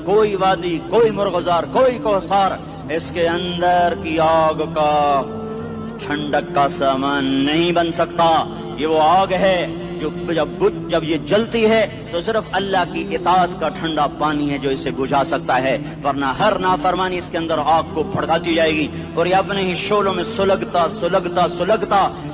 کوئی وادی، کوئی مرغزار، کوئی کوثر اس کے اندر کی آگ کا ٹھنڈک کا سامان نہیں بن سکتا۔ یہ وہ آگ ہے جو جب یہ جلتی ہے تو صرف اللہ کی اطاعت کا ٹھنڈا پانی ہے جو اسے بجھا سکتا ہے، ورنہ ہر نافرمانی اس کے اندر آگ کو بھڑکاتی جائے گی اور یہ اپنے ہی شعلوں میں سلگتا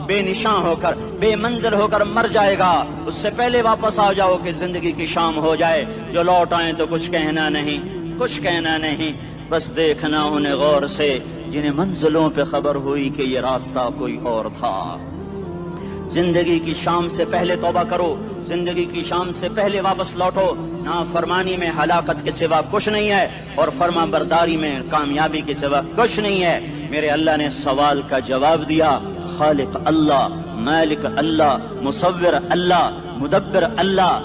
بے نشان ہو کر، بے منزل ہو کر مر جائے گا۔ اس سے پہلے واپس آ جاؤ کہ زندگی کی شام ہو جائے۔ جو لوٹ آئیں تو کچھ کہنا نہیں، بس دیکھنا انہیں غور سے جنہیں منزلوں پہ خبر ہوئی کہ یہ راستہ کوئی اور تھا۔ زندگی کی شام سے پہلے توبہ کرو، زندگی کی شام سے پہلے واپس لوٹو۔ نافرمانی میں ہلاکت کے سوا کچھ نہیں ہے اور فرما برداری میں کامیابی کے سوا کچھ نہیں ہے۔ میرے اللہ نے سوال کا جواب دیا، خالق اللہ، مالک اللہ، مصور اللہ، مدبر اللہ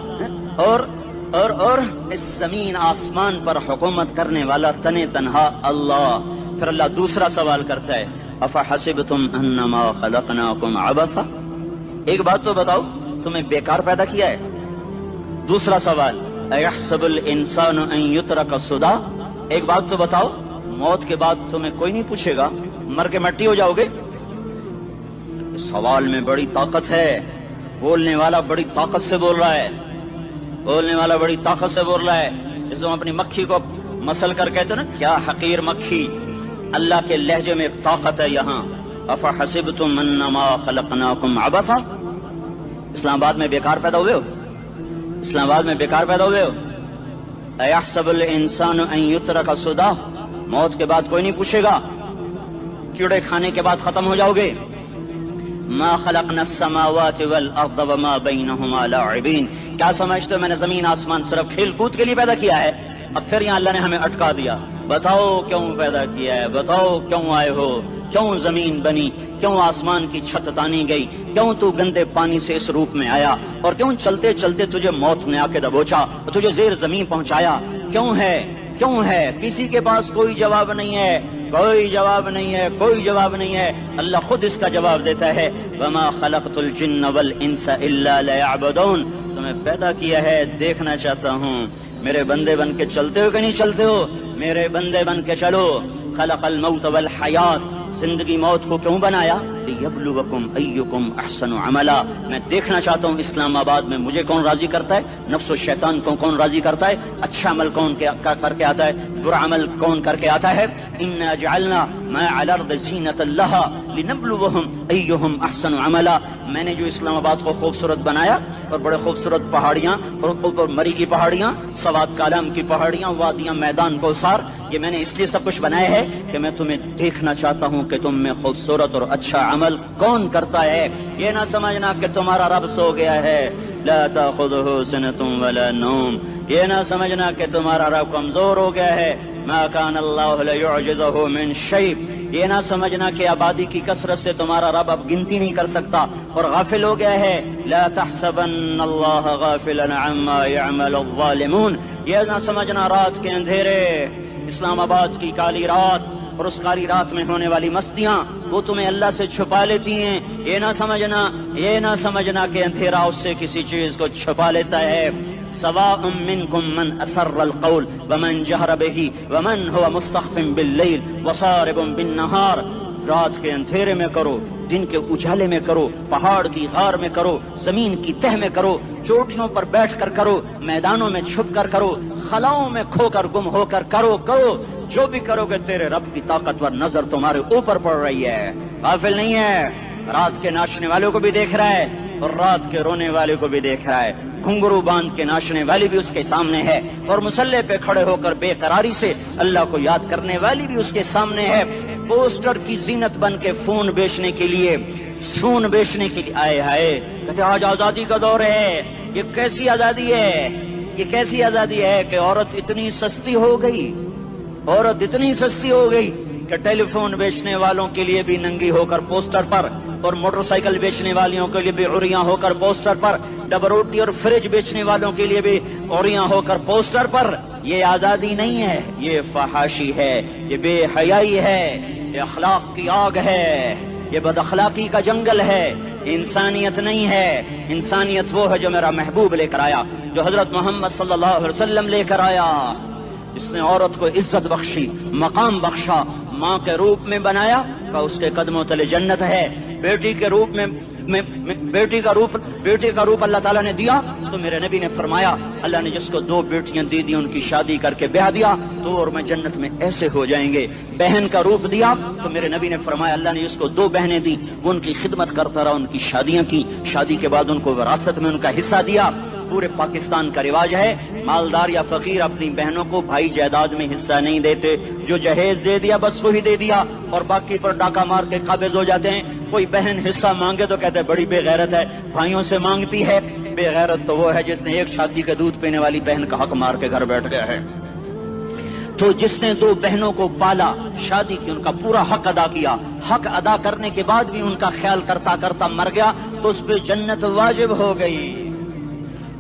اور اس زمین آسمان پر حکومت کرنے والا تنے تنہا اللہ۔ پھر اللہ دوسرا سوال کرتا ہے، افحسبتم انما خلقناکم عبثا، ایک بات تو بتاؤ تمہیں بیکار پیدا کیا ہے؟ دوسرا سوال، ایحسب الانسان ان یترک سدی، ایک بات تو بتاؤ موت کے بعد تمہیں کوئی نہیں پوچھے گا، مر کے مٹی ہو جاؤ گے؟ سوال میں بڑی طاقت ہے، بولنے والا بڑی طاقت سے بول رہا ہے، جس کو اپنی مکھی کو مسل کر کہتے نا، کیا حقیر مکھی، اللہ کے لہجے میں طاقت ہے یہاں۔ افحسبتم انما خلقناکم عبثا، اسلام آباد میں بیکار پیدا ہوئے ہو؟ ایحسب الانسان ان یترک سدی، موت کے بعد کوئی نہیں پوچھے گا، کیڑے کھانے کے بعد ختم ہو جاؤ گے؟ ما خلقنا السماوات والارض وما بینہما لاعبین، کیا سمجھتے ہو میں نے زمین آسمان صرف کھیل کود کے لیے پیدا کیا ہے؟ اب پھر یہاں اللہ نے ہمیں اٹکا دیا، بتاؤ کیوں پیدا کیا ہے، بتاؤ کیوں آئے ہو، کیوں زمین بنی، کیوں آسمان کی چھت تانی گئی، کیوں تو گندے پانی سے اس روپ میں آیا، اور کیوں چلتے چلتے تجھے موت نے آ کے دبوچا اور تجھے زیر زمین پہنچایا، کیوں ہے؟ کسی کے پاس کوئی جواب نہیں ہے، اللہ خود اس کا جواب دیتا ہے، وما خلقت الجن والانس الا لیعبدون، تمہیں پیدا کیا ہے دیکھنا چاہتا ہوں میرے بندے بن کے چلتے ہو کہ نہیں چلتے ہو، میرے بندے بن کے چلو۔ خلق الموت والحیات، زندگی موت کو کیوں بنایا؟ لیبلوکم ایکم احسن عملا، میں دیکھنا چاہتا ہوں اسلام آباد میں مجھے کون راضی کرتا ہے، نفس و شیطان کو کون راضی کرتا ہے، اچھا عمل کون کر کے آتا ہے، برا عمل کون کر کے آتا ہے۔ انا جعلنا ما علی الارض زینۃ لہا لنبلوہم ایہم احسن عملا، میں نے جو اسلام آباد کو خوبصورت بنایا اور بڑے خوبصورت پہاڑیاں اور اوپر مری کی پہاڑیاں، سوات کالام کی پہاڑیاں، وادیاں، میدان کوثر، یہ میں نے اس لیے سب کچھ بنایا ہے کہ میں تمہیں دیکھنا چاہتا ہوں کہ تم میں خوبصورت اور اچھا عمل کون کرتا ہے۔ یہ نہ سمجھنا کہ تمہارا رب سو گیا ہے، لا تاخذہ سنۃ ولا نوم، یہ نہ سمجھنا کہ تمہارا رب کمزور ہو گیا ہے، ما کان اللہ لیعجزہ من شیء، یہ نہ سمجھنا کہ آبادی کی کثرت سے تمہارا رب اب گنتی نہیں کر سکتا اور غافل ہو گیا ہے، لا تحسبن اللہ غافلا عما يعمل الظالمون، یہ نہ سمجھنا رات کے اندھیرے، اسلام آباد کی کالی رات اور اس کالی رات میں ہونے والی مستیاں وہ تمہیں اللہ سے چھپا لیتی ہیں، یہ نہ سمجھنا کہ اندھیرا اس سے کسی چیز کو چھپا لیتا ہے۔ سواء منکم من اسر القول ومن جہر بہ ومن هو مستخف باللیل وصارب بالنہار، رات کے اندھیرے میں کرو، دن کے اجالے میں کرو، پہاڑ کی غار میں کرو، زمین کی تہ میں کرو، چوٹیوں پر بیٹھ کر کرو، میدانوں میں چھپ کر کرو، خلاؤں میں کھو کر گم ہو کر کرو، جو بھی کرو گے تیرے رب کی طاقتور نظر تمہارے اوپر پڑ رہی ہے، غافل نہیں ہے، رات کے ناچنے والوں کو بھی دیکھ رہا ہے اور رات کے رونے والے کو بھی دیکھ رہا ہے، گھنگرو باندھ کے ناچنے والی بھی اس کے سامنے ہے اور مسلح پہ کھڑے ہو کر بے قراری سے اللہ کو یاد کرنے والی بھی اس کے سامنے ہے۔ پوسٹر کی زینت بن کے فون بیچنے کے لیے آئے کہتے آج آزادی کا دور ہے، یہ کیسی آزادی ہے کہ عورت اتنی سستی ہو گئی کہ ٹیلی فون بیچنے والوں کے لیے بھی ننگی ہو کر پوسٹر پر اور موٹر سائیکل بیچنے والوں کے لیے بھی عریاں ہو کر پوسٹر پر، ڈبل روٹی اور فریج بیچنے والوں کے لیے بھی عریاں ہو کر پوسٹر پر۔ یہ آزادی نہیں ہے، یہ فحاشی ہے، یہ بے حیائی ہے، یہ اخلاق کی آگ ہے، یہ بد اخلاقی کا جنگل ہے، انسانیت نہیں ہے۔ انسانیت وہ ہے جو میرا محبوب لے کر آیا، جو حضرت محمد صلی اللہ علیہ وسلم لے کر آیا، اس نے عورت کو عزت بخشی، مقام بخشا، ماں کے روپ میں بنایا، کہ اس کے قدموں تلے جنت ہے، بیٹی کے روپ میں بیٹی کا روپ اللہ تعالیٰ نے دیا، تو میرے نبی نے فرمایا اللہ نے جس کو 2 بیٹیاں دی ان کی شادی کر کے بیاہ دیا تو اور میں جنت میں ایسے ہو جائیں گے۔ بہن کا روپ دیا تو میرے نبی نے فرمایا اللہ نے جس کو 2 بہنیں دی وہ ان کی خدمت کرتا رہا، ان کی شادیاں کی، شادی کے بعد ان کو وراثت میں ان کا حصہ دیا۔ پورے پاکستان کا رواج ہے مالدار یا فقیر اپنی بہنوں کو بھائی جائیداد میں حصہ نہیں دیتے، جو جہیز دے دیا بس وہی دے دیا اور باقی پر ڈاکہ مار کے قابض ہو جاتے ہیں۔ کوئی بہن حصہ مانگے تو کہتے ہیں بڑی بے غیرت ہے، بھائیوں سے مانگتی ہے۔ بے غیرت تو وہ ہے جس نے ایک شادی کے دودھ پینے والی بہن کا حق مار کے گھر بیٹھ گیا ہے۔ تو جس نے 2 بہنوں کو پالا، شادی کی، ان کا پورا حق ادا کیا، حق ادا کرنے کے بعد بھی ان کا خیال کرتا کرتا مر گیا تو اس پہ جنت واجب ہو گئی۔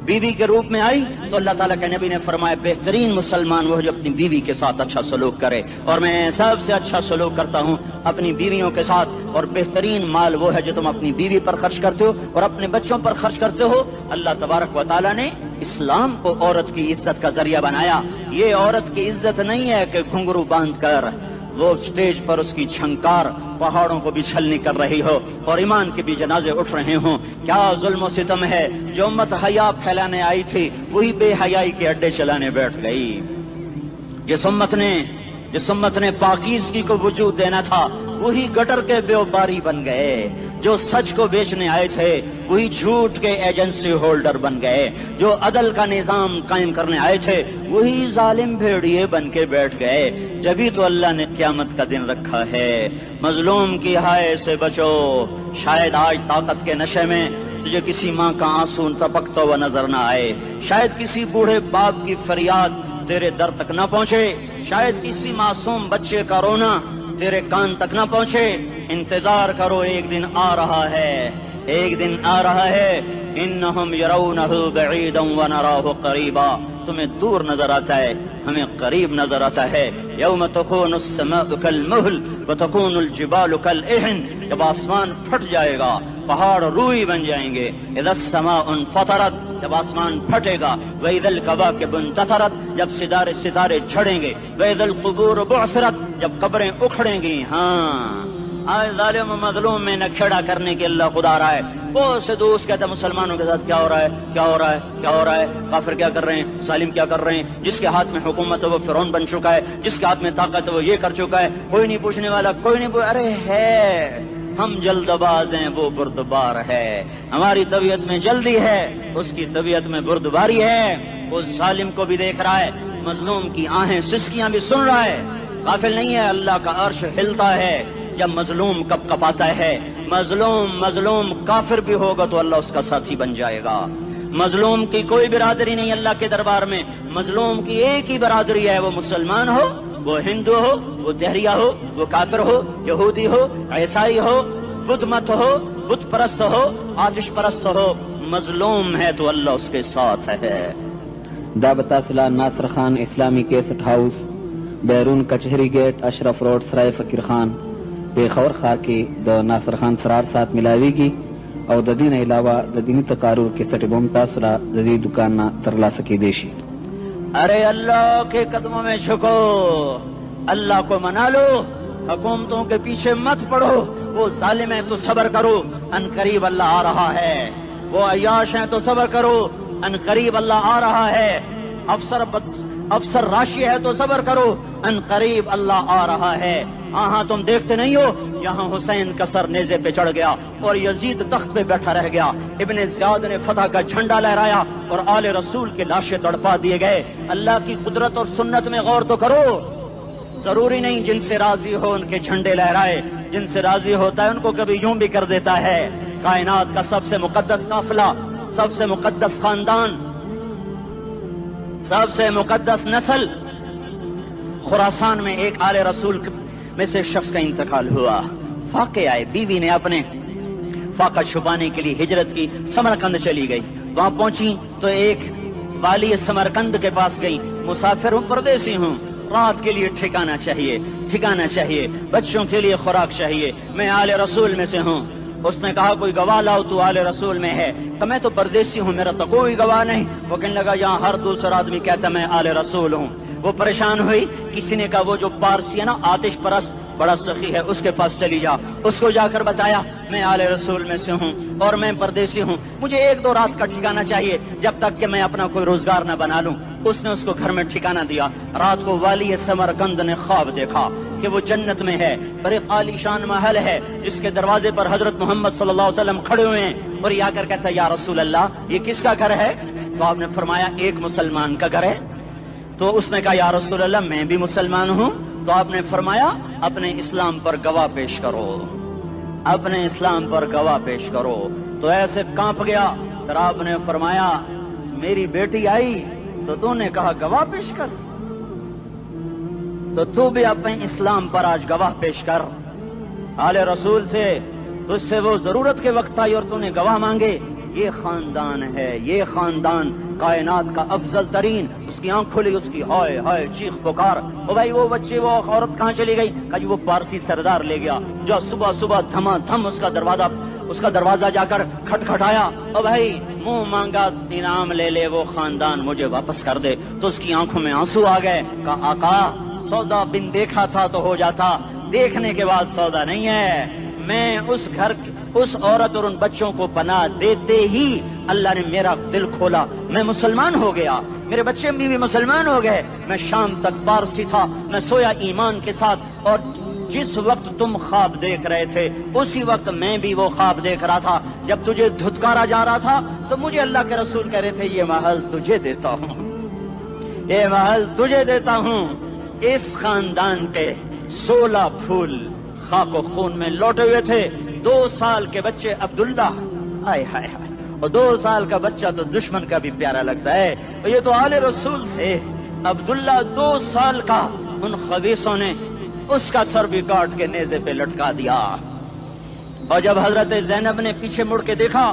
بیوی کے روپ میں آئی تو اللہ تعالیٰ کے نبی نے فرمایا بہترین مسلمان وہ جو اپنی بیوی کے ساتھ اچھا سلوک کرے، اور میں سب سے اچھا سلوک کرتا ہوں اپنی بیویوں کے ساتھ، اور بہترین مال وہ ہے جو تم اپنی بیوی پر خرچ کرتے ہو اور اپنے بچوں پر خرچ کرتے ہو۔ اللہ تبارک و تعالیٰ نے اسلام کو عورت کی عزت کا ذریعہ بنایا۔ یہ عورت کی عزت نہیں ہے کہ گھنگرو باندھ کر وہ سٹیج پر اس کی چھنکار پہاڑوں کو بھی چھلنی کر رہی ہو اور ایمان کے بھی جنازے اٹھ رہے ہوں۔ کیا ظلم و ستم ہے، جو امت حیا پھیلانے آئی تھی وہی بے حیائی کے اڈے چلانے بیٹھ گئی۔ جس امت نے پاکیزگی کو وجود دینا تھا وہی گٹر کے بیوپاری بن گئے، جو سچ کو بیچنے آئے تھے وہی جھوٹ کے ایجنسی ہولڈر بن گئے، جو عدل کا نظام قائم کرنے آئے تھے وہی ظالم بھیڑیے بن کے بیٹھ گئے۔ جبھی تو اللہ نے قیامت کا دن رکھا ہے۔ مظلوم کی ہائے سے بچو، شاید آج طاقت کے نشے میں تجھے کسی ماں کا آنسو ٹپکتا ہوا نظر نہ آئے، شاید کسی بوڑھے باپ کی فریاد تیرے در تک نہ پہنچے، شاید کسی معصوم بچے کا رونا تیرے کان تک نہ پہنچے۔ انتظار کرو، ایک دن آ رہا ہے، ایک دن آ رہا ہے۔ انہم یرونہ بعیدا ونراہ قریبا، تمہیں دور نظر آتا ہے، ہمیں قریب نظر آتا ہے۔ یوم تکون السماء کالمہل وتکون الجبال کالعہن، جب آسمان پھٹ جائے گا پہاڑ روئی بن جائیں گے۔ اذا السماء انفطرت، جب آسمان پھٹے گا۔ واذا الکواکب انتثرت، جب ستارے جھڑیں گے۔ واذا القبور بعثرت، جب قبریں اکھڑیں گی۔ ہاں آج ظالم و مظلوم میں نہ کھیڑا کرنے کے اللہ خدا رہا ہے۔ بہت سے دوست کہتے ہیں مسلمانوں کے ساتھ کیا ہو رہا ہے، کیا ہو رہا ہے، کیا ہو رہا ہے، کافر کیا کر رہے ہیں، ظالم کیا کر رہے ہیں، جس کے ہاتھ میں حکومت ہے وہ فرعون بن چکا ہے، جس کے ہاتھ میں طاقت ہے وہ یہ کر چکا ہے، کوئی نہیں پوچھنے والا، کوئی نہیں ارے ہے، ہم جلد باز ہیں وہ بردبار ہے، ہماری طبیعت میں جلدی ہے اس کی طبیعت میں بردباری ہے۔ وہ ظالم کو بھی دیکھ رہا ہے، مظلوم کی آہیں سسکیاں بھی سن رہا ہے، غافل نہیں ہے۔ اللہ کا عرش ہلتا ہے جب مظلوم کپ کپاتا ہے۔ مظلوم کافر بھی ہوگا تو اللہ اس کا ساتھی بن جائے گا۔ مظلوم کی کوئی برادری نہیں اللہ کے دربار میں، مظلوم کی ایک ہی برادری ہے، وہ مسلمان ہو، وہ ہندو ہو، وہ دہریہ ہو، وہ کافر ہو، یہودی ہو، عیسائی ہو، بدھ مت ہو، بت پرست ہو، آتش پرست ہو، مظلوم ہے تو اللہ اس کے ساتھ ہے۔ دابتاسلہ ناصر خان اسلامی کیسٹ ہاؤس، بیرون کچہری گیٹ، اشرف روڈ، سرائے فقیر خان، پیښور ښار کې د ناصر خان سرار سات ملاویږي او د دې نه علاوه د دیني تقاریر کیسټ بم تاسو را د دې دکان نه ترلاسه کیدی شي۔ ارے اللہ کے قدموں میں جھکو، اللہ کو منا لو، حکومتوں کے پیچھے مت پڑو۔ وہ ظالم ہے تو صبر کرو، ان قریب اللہ آ رہا ہے۔ وہ عیاش ہیں تو صبر کرو، ان قریب اللہ آ رہا ہے۔ افسر راشی ہے تو صبر کرو، ان قریب اللہ آ رہا ہے۔ ہاں تم دیکھتے نہیں ہو، یہاں حسین کا سر نیزے پہ چڑھ گیا اور یزید تخت پہ بیٹھا رہ گیا، ابن زیاد نے فتح کا جھنڈا لہرایا اور آل رسول کے لاشیں تڑپا دیے گئے۔ اللہ کی قدرت اور سنت میں غور تو کرو۔ ضروری نہیں جن سے راضی ہو ان کے جھنڈے لہرائے، جن سے راضی ہوتا ہے ان کو کبھی یوں بھی کر دیتا ہے۔ کائنات کا سب سے مقدس قافلہ، سب سے مقدس خاندان، سب سے مقدس نسل، خراسان میں ایک آل رسول میں سے شخص کا انتقال ہوا۔ فاقے آئے، بیوی نے اپنے فاقہ چھپانے کے لیے ہجرت کی، سمرقند چلی گئی۔ وہاں پہنچی تو ایک والی سمرقند کے پاس گئی، مسافر ہوں، پردیسی ہوں، رات کے لیے ٹھکانا چاہیے، بچوں کے لیے خوراک چاہیے، میں آل رسول میں سے ہوں۔ اس نے کہا کوئی گواہ لاؤ، تو آل رسول میں ہے؟ کہ میں تو پردیسی ہوں، میرا تو کوئی گواہ نہیں۔ وہ کہنے لگا یہاں ہر دوسرا آدمی کہتا میں آل رسول ہوں۔ وہ پریشان ہوئی، کسی نے کہا وہ جو پارسی ہے نا آتش پرست بڑا سخی ہے، اس کے پاس چلی جا۔ اس کو جا کر بتایا میں آل رسول میں سے ہوں اور میں پردیسی ہوں، مجھے 1-2 رات کا ٹھکانہ چاہیے جب تک کہ میں اپنا کوئی روزگار نہ بنا لوں۔ اس نے اس کو گھر میں ٹھکانہ دیا۔ رات کو والی سمرقند نے خواب دیکھا کہ وہ جنت میں ہے، بڑے عالی شان محل ہے جس کے دروازے پر حضرت محمد صلی اللہ علیہ وسلم کھڑے ہوئے ہیں، اور یہ آ کر کہتا ہے یا رسول اللہ یہ کس کا گھر ہے؟ تو آپ نے فرمایا ایک مسلمان کا گھر ہے۔ تو اس نے کہا یا رسول اللہ میں بھی مسلمان ہوں۔ تو آپ نے فرمایا اپنے اسلام پر گواہ پیش کرو، اپنے اسلام پر گواہ پیش کرو۔ تو ایسے کانپ گیا۔ پھر آپ نے فرمایا میری بیٹی آئی تو تو نے کہا گواہ پیش کر، تو بھی اپنے اسلام پر آج گواہ پیش کر۔ آل رسول سے تجھ سے وہ ضرورت کے وقت آئی اور تو نے گواہ مانگے۔ یہ خاندان ہے، یہ خاندان کائنات کا افضل ترین۔ اس کی آنکھ کھلی، اس کی ہائے ہائے چیخ پکار، او بھائی وہ بچے وہ عورت کہاں چلی گئی؟ کہا جی وہ پارسی سردار لے گیا، جو صبح صبح دھما دھم اس کا دروازہ جا کر کھٹکھٹایا، او بھائی منہ مانگا انعام لے لے، وہ خاندان مجھے واپس کر دے۔ تو اس کی آنکھوں میں آنسو آ گئے۔ کہا آقا سودا بن دیکھا تھا تو ہو جاتا، دیکھنے کے بعد سودا نہیں ہے۔ میں اس گھر اس عورت اور ان بچوں کو پناہ دیتے ہی اللہ نے میرا دل کھولا، میں مسلمان ہو گیا، میرے بچے بھی مسلمان ہو گئے۔ میں شام تک پارسی تھا، میں سویا ایمان کے ساتھ، اور جس وقت تم خواب دیکھ رہے تھے اسی وقت میں بھی وہ خواب دیکھ رہا تھا۔ جب تجھے دھتکارا جا رہا تھا تو مجھے اللہ کے رسول کہہ رہے تھے یہ محل تجھے دیتا ہوں، یہ محل تجھے دیتا ہوں۔ اس خاندان کے 16 پھول خاک و خون میں لوٹے ہوئے تھے۔ 2 سال کے بچے عبداللہ، ہائے ہائے ہائے، اور 2 سال کا بچہ تو دشمن کا بھی پیارا لگتا ہے، اور یہ تو آل رسول تھے۔ عبداللہ 2 سال کا، ان خبیثوں نے اس کا سر بھی کاٹ کے نیزے پہ لٹکا دیا۔ اور جب حضرت زینب نے پیچھے مڑ کے دیکھا،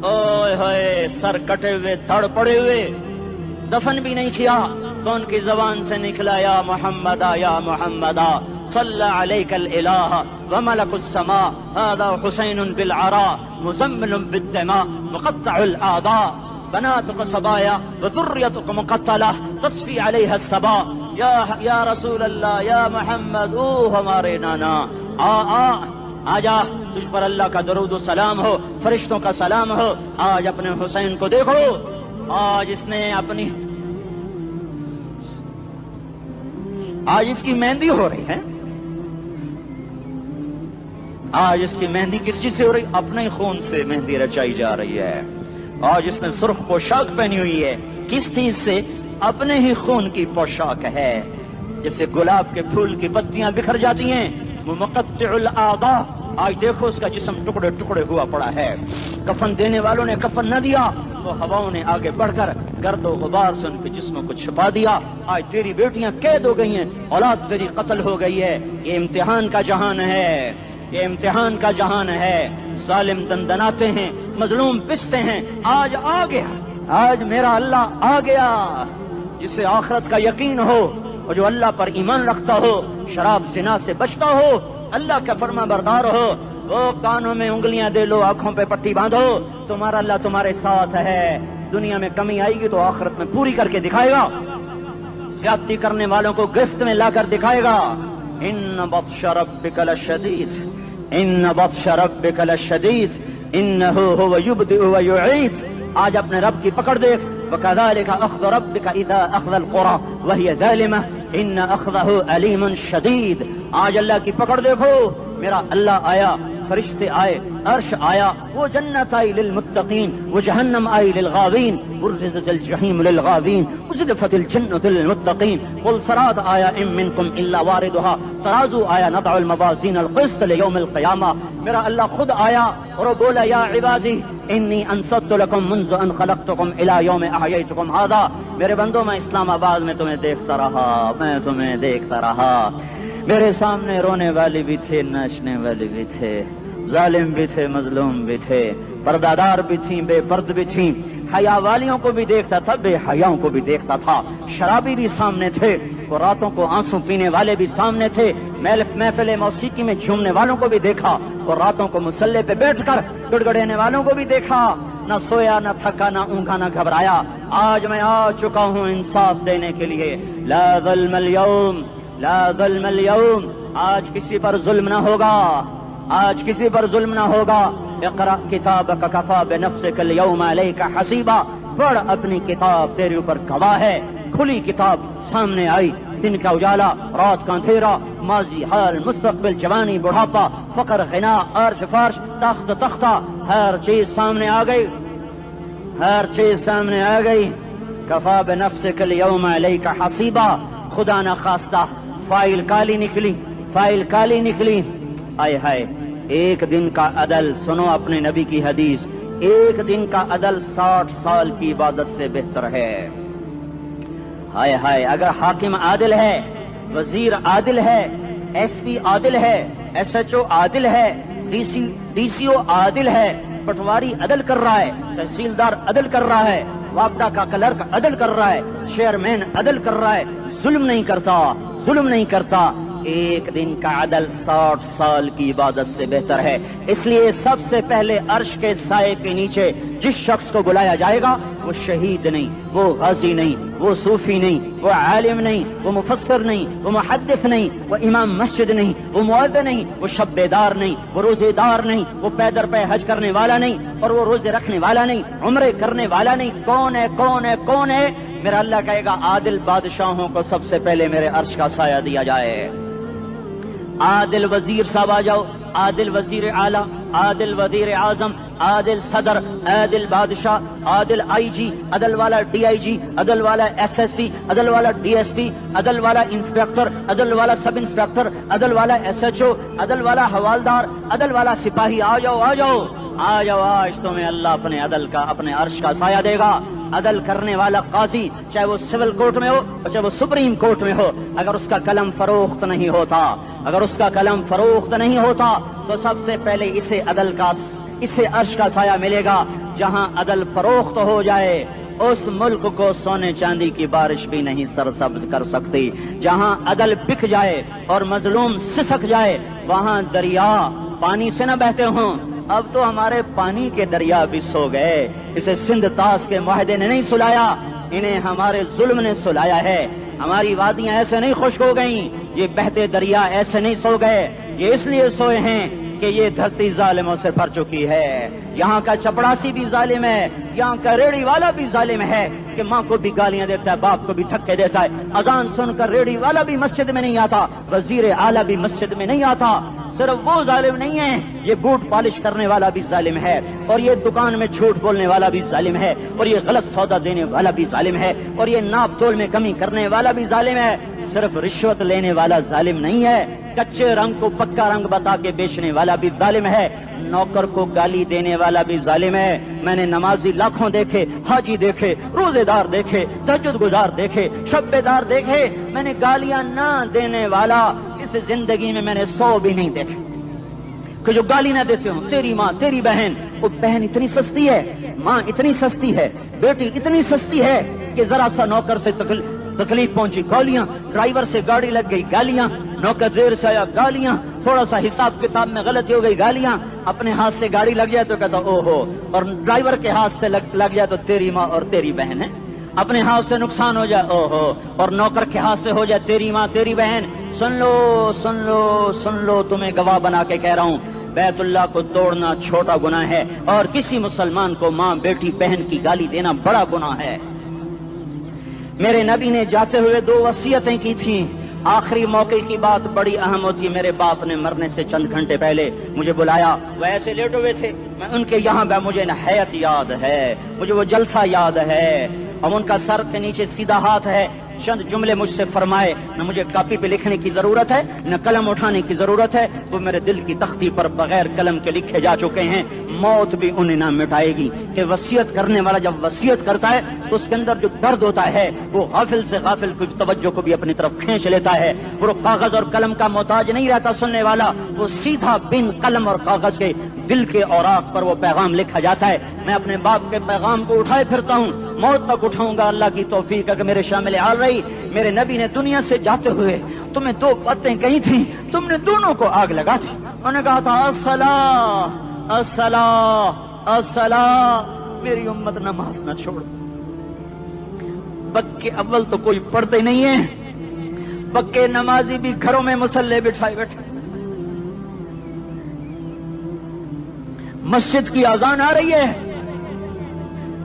اوئے ہوئے سر کٹے ہوئے دھڑ پڑے ہوئے، دفن بھی نہیں کیا، تو ان کی زبان سے نکلا یا محمدہ یا محمدہ صلی علیک الالہ وملک السماء هذا حسین بالعراء مزمل بالدماء مقطع الاعداء بناتك صبايا وذريتك مقتلہ تصفی علیہ الصبا۔ یا رسول اللہ یا محمد، او ہمارے نانا، آ جا، تجھ پر اللہ کا درود و سلام ہو، فرشتوں کا سلام ہو۔ آج اپنے حسین کو دیکھو، آج اس نے اپنی آج اس کی مہندی ہو رہی ہے، آج اس کی مہندی کس چیز سے ہو رہی؟ اپنے خون سے مہندی رچائی جا رہی ہے۔ آج اس نے سرخ پوشاک پہنی ہوئی ہے، کس چیز سے؟ اپنے ہی خون کی پوشاک ہے۔ جیسے گلاب کے پھول کی پتیاں بکھر جاتی ہیں، وہ مقطع الاعضاء، آج دیکھو اس کا جسم ٹکڑے ٹکڑے ہوا پڑا ہے۔ کفن دینے والوں نے کفن نہ دیا تو ہواؤں نے آگے بڑھ کر گرد و غبار سے ان کے جسموں کو چھپا دیا۔ آج تیری بیٹیاں قید ہو گئی ہیں، اولاد تیری قتل ہو گئی ہے۔ یہ امتحان کا جہان ہے، یہ امتحان کا جہان ہے۔ ظالم دندناتے ہیں، مظلوم پستے ہیں۔ آج آ گیا، آج میرا اللہ آ گیا۔ جسے آخرت کا یقین ہو اور جو اللہ پر ایمان رکھتا ہو، شراب زنا سے بچتا ہو، اللہ کا فرما بردار ہو، وہ کانوں میں انگلیاں دے لو، آنکھوں پہ پٹی باندھو، تمہارا اللہ تمہارے ساتھ ہے۔ دنیا میں کمی آئے گی تو آخرت میں پوری کر کے دکھائے گا۔ زیادتی کرنے والوں کو گرفت میں لا کر دکھائے گا۔ ان بطش ربک لشدید، ان بطش ربک لشدید انہ هو یبدئ ویعید۔ آج اپنے رب کی پکڑ دیکھ، وکذالک اخذ ربک اذا اخذ القری وہی ظالمہ ان اخذہ علیم شدید۔ آج اللہ کی پکڑ دیکھو، میرا اللہ آیا، فرشتے آئے، عرش آیا، وہ جنت آئی للمتقین، وہ جہنم آئی للغاوین، برزت الجحیم للغاوین، ازلفت الجنت للمتقین، قل صراط آیا ام منکم الا واردها، ترازو آیا نضع الموازین القسط لیوم القیامہ۔ میرا اللہ خود آیا اور وہ بولا یا عبادی انی انصت لکم منذ ان خلقتکم الی یوم احییتکم ھذا۔ میرے بندوں، میں اسلام آباد میں تمہیں دیکھتا رہا، میں تمہیں دیکھتا رہا۔ میرے سامنے رونے والی بھی تھے، ناچنے والی بھی تھے، ظالم بھی تھے، مظلوم بھی تھے، پردادار بھی تھیں، بے پرد بھی تھیں، حیا والیوں کو بھی دیکھتا تھا، بے حیاؤں کو بھی دیکھتا تھا، شرابی بھی سامنے تھے، اور راتوں کو آنسو پینے والے بھی سامنے تھے، محفل موسیقی میں جھومنے والوں کو بھی دیکھا، اور راتوں کو مصلے پہ بیٹھ کر گڑگڑانے والوں کو بھی دیکھا۔ نہ سویا، نہ تھکا، نہ اونگا، نہ گھبرایا۔ آج میں آ چکا ہوں انصاف دینے کے لیے. لا ظلم اليوم، لا ظلم اليوم. آج کسی پر ظلم نہ ہوگا، آج کسی پر ظلم نہ ہوگا. اقرأ کتابک کفا بنفسک اليوم علیک حسیبا. پڑھ اپنی کتاب، تیرے اوپر گواہ ہے. کھلی کتاب سامنے آئی، دن کا اجالا، رات کا اندھیرا، ماضی، حال، مستقبل، جوانی، بڑھاپا، فقر، غنا، عرش، فرش، تخت، تختہ، ہر چیز سامنے آ گئی، ہر چیز سامنے آ گئی. کفا بنفسک اليوم علیک حسیبا. خدا نہ خواستہ فائل کالی نکلی، فائل کالی نکلی. آئے ہائے، ایک دن کا عدل، سنو اپنے نبی کی حدیث، ایک دن کا عدل 60 سال کی عبادت سے بہتر ہے. ہائے ہائے، اگر حاکم عادل ہے، وزیر عادل ہے، ایس پی عادل ہے، ایس ایچ او عادل ہے، ڈی سی او عادل ہے، پٹواری عدل کر رہا ہے، تحصیلدار عدل کر رہا ہے، وابڈا کا کلرک عدل کر رہا ہے، چیئرمین عدل کر رہا ہے، ظلم نہیں کرتا، ظلم نہیں کرتا. ایک دن کا عدل 60 سال کی عبادت سے بہتر ہے. اس لیے سب سے پہلے عرش کے سائے کے نیچے جس شخص کو بلایا جائے گا وہ شہید نہیں، وہ غازی نہیں، وہ صوفی نہیں، وہ عالم نہیں، وہ مفسر نہیں، وہ محدث نہیں، وہ امام مسجد نہیں، وہ مؤذن نہیں، وہ شب بیدار نہیں، وہ روزے دار نہیں، وہ پیدر پہ حج کرنے والا نہیں، اور وہ روزے رکھنے والا نہیں، عمرے کرنے والا نہیں. کون ہے، کون ہے، کون ہے؟ میرا اللہ کہے گا عادل بادشاہوں کو سب سے پہلے میرے عرش کا سایہ دیا جائے. عادل وزیر صاحب آ جاؤ، عادل وزیر اعلیٰ، عادل وزیر اعظم، عادل صدر، عادل بادشاہ، عادل آئی جی، عدل والا ڈی آئی جی، عدل والا ایس ایس پی، عدل والا ڈی ایس پی، عدل والا انسپیکٹر، عدل والا سب انسپیکٹر، عدل والا ایس ایچ او، عدل والا حوالدار، عدل والا سپاہی. آ جاؤ، آ جاؤ، آ جاؤ. آج تمہیں اللہ اپنے عدل کا، اپنے عرش کا سایہ دے گا. عدل کرنے والا قاضی، چاہے وہ سول کورٹ میں ہو چاہے وہ سپریم کورٹ میں ہو، اگر اس کا قلم فروخت نہیں ہوتا، اگر اس کا قلم فروخت نہیں ہوتا تو سب سے پہلے اسے عرش کا سایہ ملے گا. جہاں عدل فروخت ہو جائے اس ملک کو سونے چاندی کی بارش بھی نہیں سرسبز کر سکتی. جہاں عدل بک جائے اور مظلوم سسک جائے وہاں دریا پانی سے نہ بہتے ہوں. اب تو ہمارے پانی کے دریا بھی سو گئے. اسے سندھ طاس کے معاہدے نے نہیں سلایا، انہیں ہمارے ظلم نے سلایا ہے. ہماری وادیاں ایسے نہیں خشک ہو گئیں، یہ بہتے دریا ایسے نہیں سو گئے. یہ اس لیے سوئے ہیں کہ یہ دھرتی ظالموں سے بھر چکی ہے. یہاں کا چپڑاسی بھی ظالم ہے، یہاں کا ریڑھی والا بھی ظالم ہے کہ ماں کو بھی گالیاں دیتا ہے، باپ کو بھی دھکے دیتا ہے. اذان سن کر ریڑھی والا بھی مسجد میں نہیں آتا، وزیر اعلیٰ بھی مسجد میں نہیں آتا. صرف وہ ظالم نہیں ہے، یہ بوٹ پالش کرنے والا بھی ظالم ہے، اور یہ دکان میں جھوٹ بولنے والا بھی ظالم ہے، اور یہ غلط سودا دینے والا بھی ظالم ہے، اور یہ ناپ تول میں کمی کرنے والا بھی ظالم ہے. صرف رشوت لینے والا ظالم نہیں ہے، کچے رنگ کو پکا رنگ بتا کے بیچنے والا بھی ظالم ہے، نوکر کو گالی دینے والا بھی ظالم ہے. میں نے نمازی لاکھوں دیکھے، حاجی دیکھے، روزے دار دیکھے، تہجد گزار دیکھے، شب بیدار دیکھے. میں نے گالیاں نہ دینے والا اس زندگی میں نے 100 بھی نہیں دیکھے کہ جو گالی نہ دیتے ہوں. تیری ماں، تیری بہن، وہ بہن اتنی سستی ہے، ماں اتنی سستی ہے، بیٹی اتنی سستی ہے کہ ذرا سا نوکر سے تکلیف پہنچی گالیاں، ڈرائیور سے گاڑی لگ گئی گالیاں، نوکر دیر سے آیا گالیاں، تھوڑا سا حساب کتاب میں غلطی ہو گئی گالیاں. اپنے ہاتھ سے گاڑی لگ جائے تو کہتا او ہو، اور ڈرائیور کے ہاتھ سے لگ جائے تو تیری ماں اور تیری بہن ہے. اپنے ہاتھ سے نقصان ہو جائے او ہو، اور نوکر کے ہاتھ سے ہو جائے تیری ماں تیری بہن. سن لو سن لو سن لو، تمہیں گواہ بنا کے کہہ رہا ہوں، بیت اللہ کو توڑنا چھوٹا گناہ ہے، اور کسی مسلمان کو ماں، بیٹی، بہن کی گالی دینا بڑا گناہ ہے. میرے نبی نے جاتے ہوئے 2 وصیتیں کی تھیں. آخری موقع کی بات بڑی اہم ہوتی. میرے باپ نے مرنے سے چند گھنٹے پہلے مجھے بلایا، وہ ایسے لیٹے ہوئے تھے، میں ان کے یہاں مجھے نہایت یاد ہے، مجھے وہ جلسہ یاد ہے، اور ان کا سر کے نیچے سیدھا ہاتھ ہے. چند جملے مجھ سے فرمائے، نہ مجھے کاپی پہ لکھنے کی ضرورت ہے نہ قلم اٹھانے کی ضرورت ہے، وہ میرے دل کی تختی پر بغیر قلم کے لکھے جا چکے ہیں. موت بھی انہیں نہ مٹائے گی کہ وصیت کرنے والا جب وصیت کرتا ہے تو اس کے اندر جو درد ہوتا ہے وہ غافل سے غافل کی توجہ کو بھی اپنی طرف کھینچ لیتا ہے. وہ کاغذ اور قلم کا محتاج نہیں رہتا سننے والا، وہ سیدھا بن قلم اور کاغذ کے دل کے اوراق پر وہ پیغام لکھا جاتا ہے. میں اپنے باپ کے پیغام کو اٹھائے پھرتا ہوں، موت تک اٹھاؤں گا. اللہ کی توفیق ہے کہ میرے شامل حال رہی. میرے نبی نے دنیا سے جاتے ہوئے تمہیں 2 باتیں کہی تھی، تم نے دونوں کو آگ لگا تھی. انہوں نے کہا تھا الصلاۃ الصلاۃ الصلاۃ، میری امت نماز نہ چھوڑ. پکے اول تو کوئی پڑھتے نہیں ہے، پکے نمازی بھی گھروں میں مصلے بٹھائے بیٹھے. مسجد کی اذان آ رہی ہے،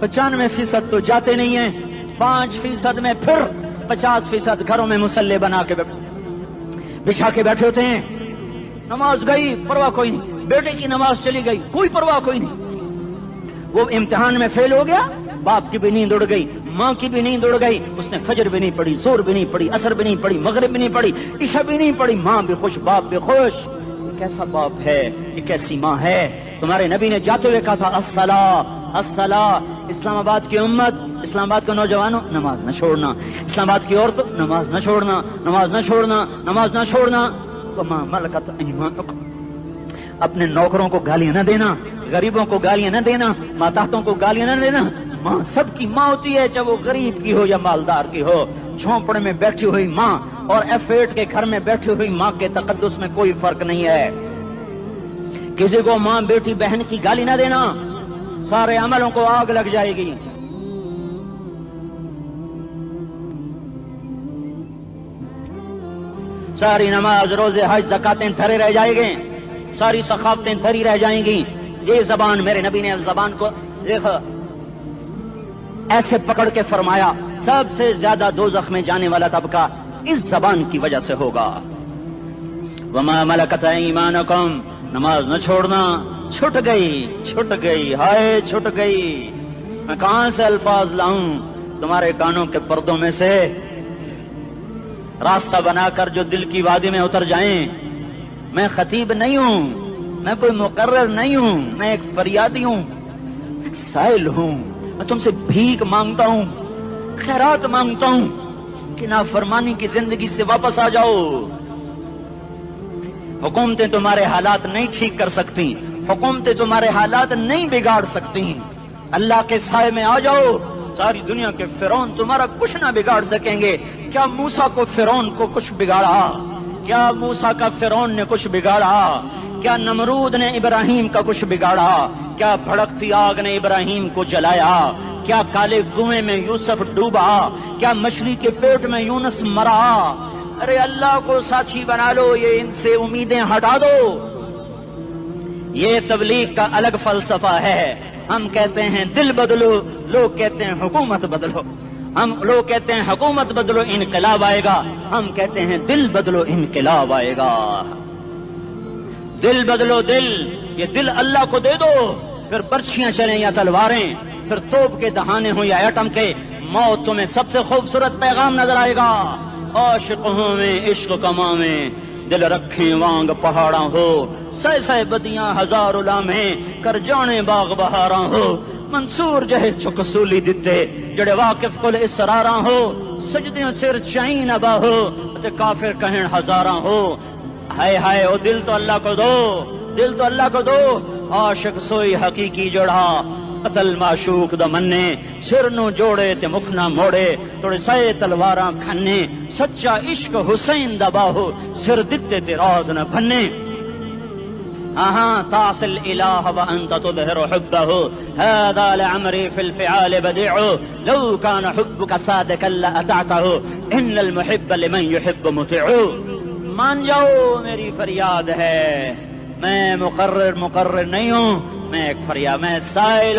95% تو جاتے نہیں ہیں، 5% میں پھر 50% گھروں میں مصلے بنا کے بچھا کے بیٹھے ہوتے ہیں. نماز گئی پرواہ کوئی نہیں، بیٹے کی نماز چلی گئی کوئی پرواہ کوئی نہیں. وہ امتحان میں فیل ہو گیا، باپ کی بھی نیند اڑ گئی، ماں کی بھی نیند اڑ گئی، اس نے فجر بھی نہیں پڑھی، ظہر بھی نہیں پڑھی، عصر بھی نہیں پڑھی، مغرب بھی نہیں پڑھی، عشاء بھی نہیں پڑھی. ماں بھی خوش باپ بھی خوش. یہ کیسا باپ ہے، یہ کیسی ماں ہے. تمہارے نبی نے جاتے ہوئے کہا تھا الصلاۃ الصلاۃ. اسلام آباد کی امت، اسلام آباد کے نوجوانوں نماز نہ چھوڑنا، اسلام آباد کی عورتوں نماز نہ چھوڑنا، نماز نہ چھوڑنا، نماز نہ چھوڑنا. وما ملکت ایمانکم، اپنے نوکروں کو گالیاں نہ دینا، غریبوں کو گالیاں نہ دینا، ماتحتوں کو گالیاں نہ دینا. ماں سب کی ماں ہوتی ہے، چاہے وہ غریب کی ہو یا مالدار کی ہو. جھونپڑے میں بیٹھی ہوئی ماں اور F8 کے گھر میں بیٹھی ہوئی ماں کے تقدس میں کوئی فرق نہیں ہے. کسی کو ماں بیٹی بہن کی گالی نہ دینا، سارے عملوں کو آگ لگ جائے گی. ساری نماز روزے حج زکاتیں دھرے رہ جائیں گے، ساری ثقافتیں دھری رہ جائیں گی. یہ زبان، میرے نبی نے زبان کو دیکھا ایسے پکڑ کے فرمایا سب سے زیادہ دوزخ میں جانے والا طبقہ اس زبان کی وجہ سے ہوگا. وما ملکت ایمانکم، نماز نہ چھوڑنا. چھٹ گئی ہائے چھٹ گئی. میں کہاں سے الفاظ لاؤں تمہارے کانوں کے پردوں میں سے، راستہ بنا کر جو دل کی وادی میں اتر جائیں. میں خطیب نہیں ہوں، میں کوئی مقرر نہیں ہوں، میں ایک فریادی ہوں، ایک سائل ہوں. میں تم سے بھیک مانگتا ہوں، خیرات مانگتا ہوں کہ نافرمانی کی زندگی سے واپس آ جاؤ. حکومتیں تمہارے حالات نہیں ٹھیک کر سکتی، حکومتیں تمہارے حالات نہیں بگاڑ سکتی. اللہ کے سائے میں آ جاؤ. ساری دنیا کے فرعون تمہارا کچھ نہ بگاڑ سکیں گے. کیا موسیٰ کو فرعون کو کچھ بگاڑا؟ کیا موسیٰ کا فرعون نے کچھ بگاڑا؟ کیا نمرود نے ابراہیم کا کچھ بگاڑا؟ کیا بھڑکتی آگ نے ابراہیم کو جلایا؟ کیا کالے کنویں میں یوسف ڈوبا؟ کیا مچھلی کے پیٹ میں یونس مرا؟ ارے اللہ کو ساتھی بنا لو، یہ ان سے امیدیں ہٹا دو. یہ تبلیغ کا الگ فلسفہ ہے. ہم کہتے ہیں دل بدلو، لوگ کہتے ہیں حکومت بدلو. لوگ کہتے ہیں حکومت بدلو انقلاب آئے گا، ہم کہتے ہیں دل بدلو انقلاب آئے گا. دل بدلو دل، یہ دل اللہ کو دے دو. پھر برچیاں چلیں یا تلواریں، پھر توپ کے دہانے ہوں یا ایٹم کے، موت تمہیں سب سے خوبصورت پیغام نظر آئے گا. عاشق ہوں میں عشق کما میں، دل رکھیں وانگ پہاڑاں ہو، سہ بدیاں ہزار لامیں کر جانے باغ بہاراں ہو. منصور جہے چک سولی دتے جڑے واقف کل اسراراں ہو، سجدیاں سر چائیں نبا ہو تے کافر کہیں ہزاراں ہو. ہائے ہائے او دل تو اللہ کو دو، دل تو اللہ کو دو. عاشق سوئی حقیقی جڑا، قتل معشوق دا مننے، سر نو جوڑے تے مکھ نہ موڑے، توڑے سائے تلواراں کھنے. سچا عشق حسین دا باہو، سر دتے تے راز نہ بھنے. تعصي الإله وأنت تظهر حبه، هذا لعمري في الفعال بديع، لو كان حبك صادقا لأطعته، إن المحب لمن يحب مطيع. مان جاؤ میری فریاد ہے، میں مقرر نہیں ہوں، میں ایک فریاد، میں سائل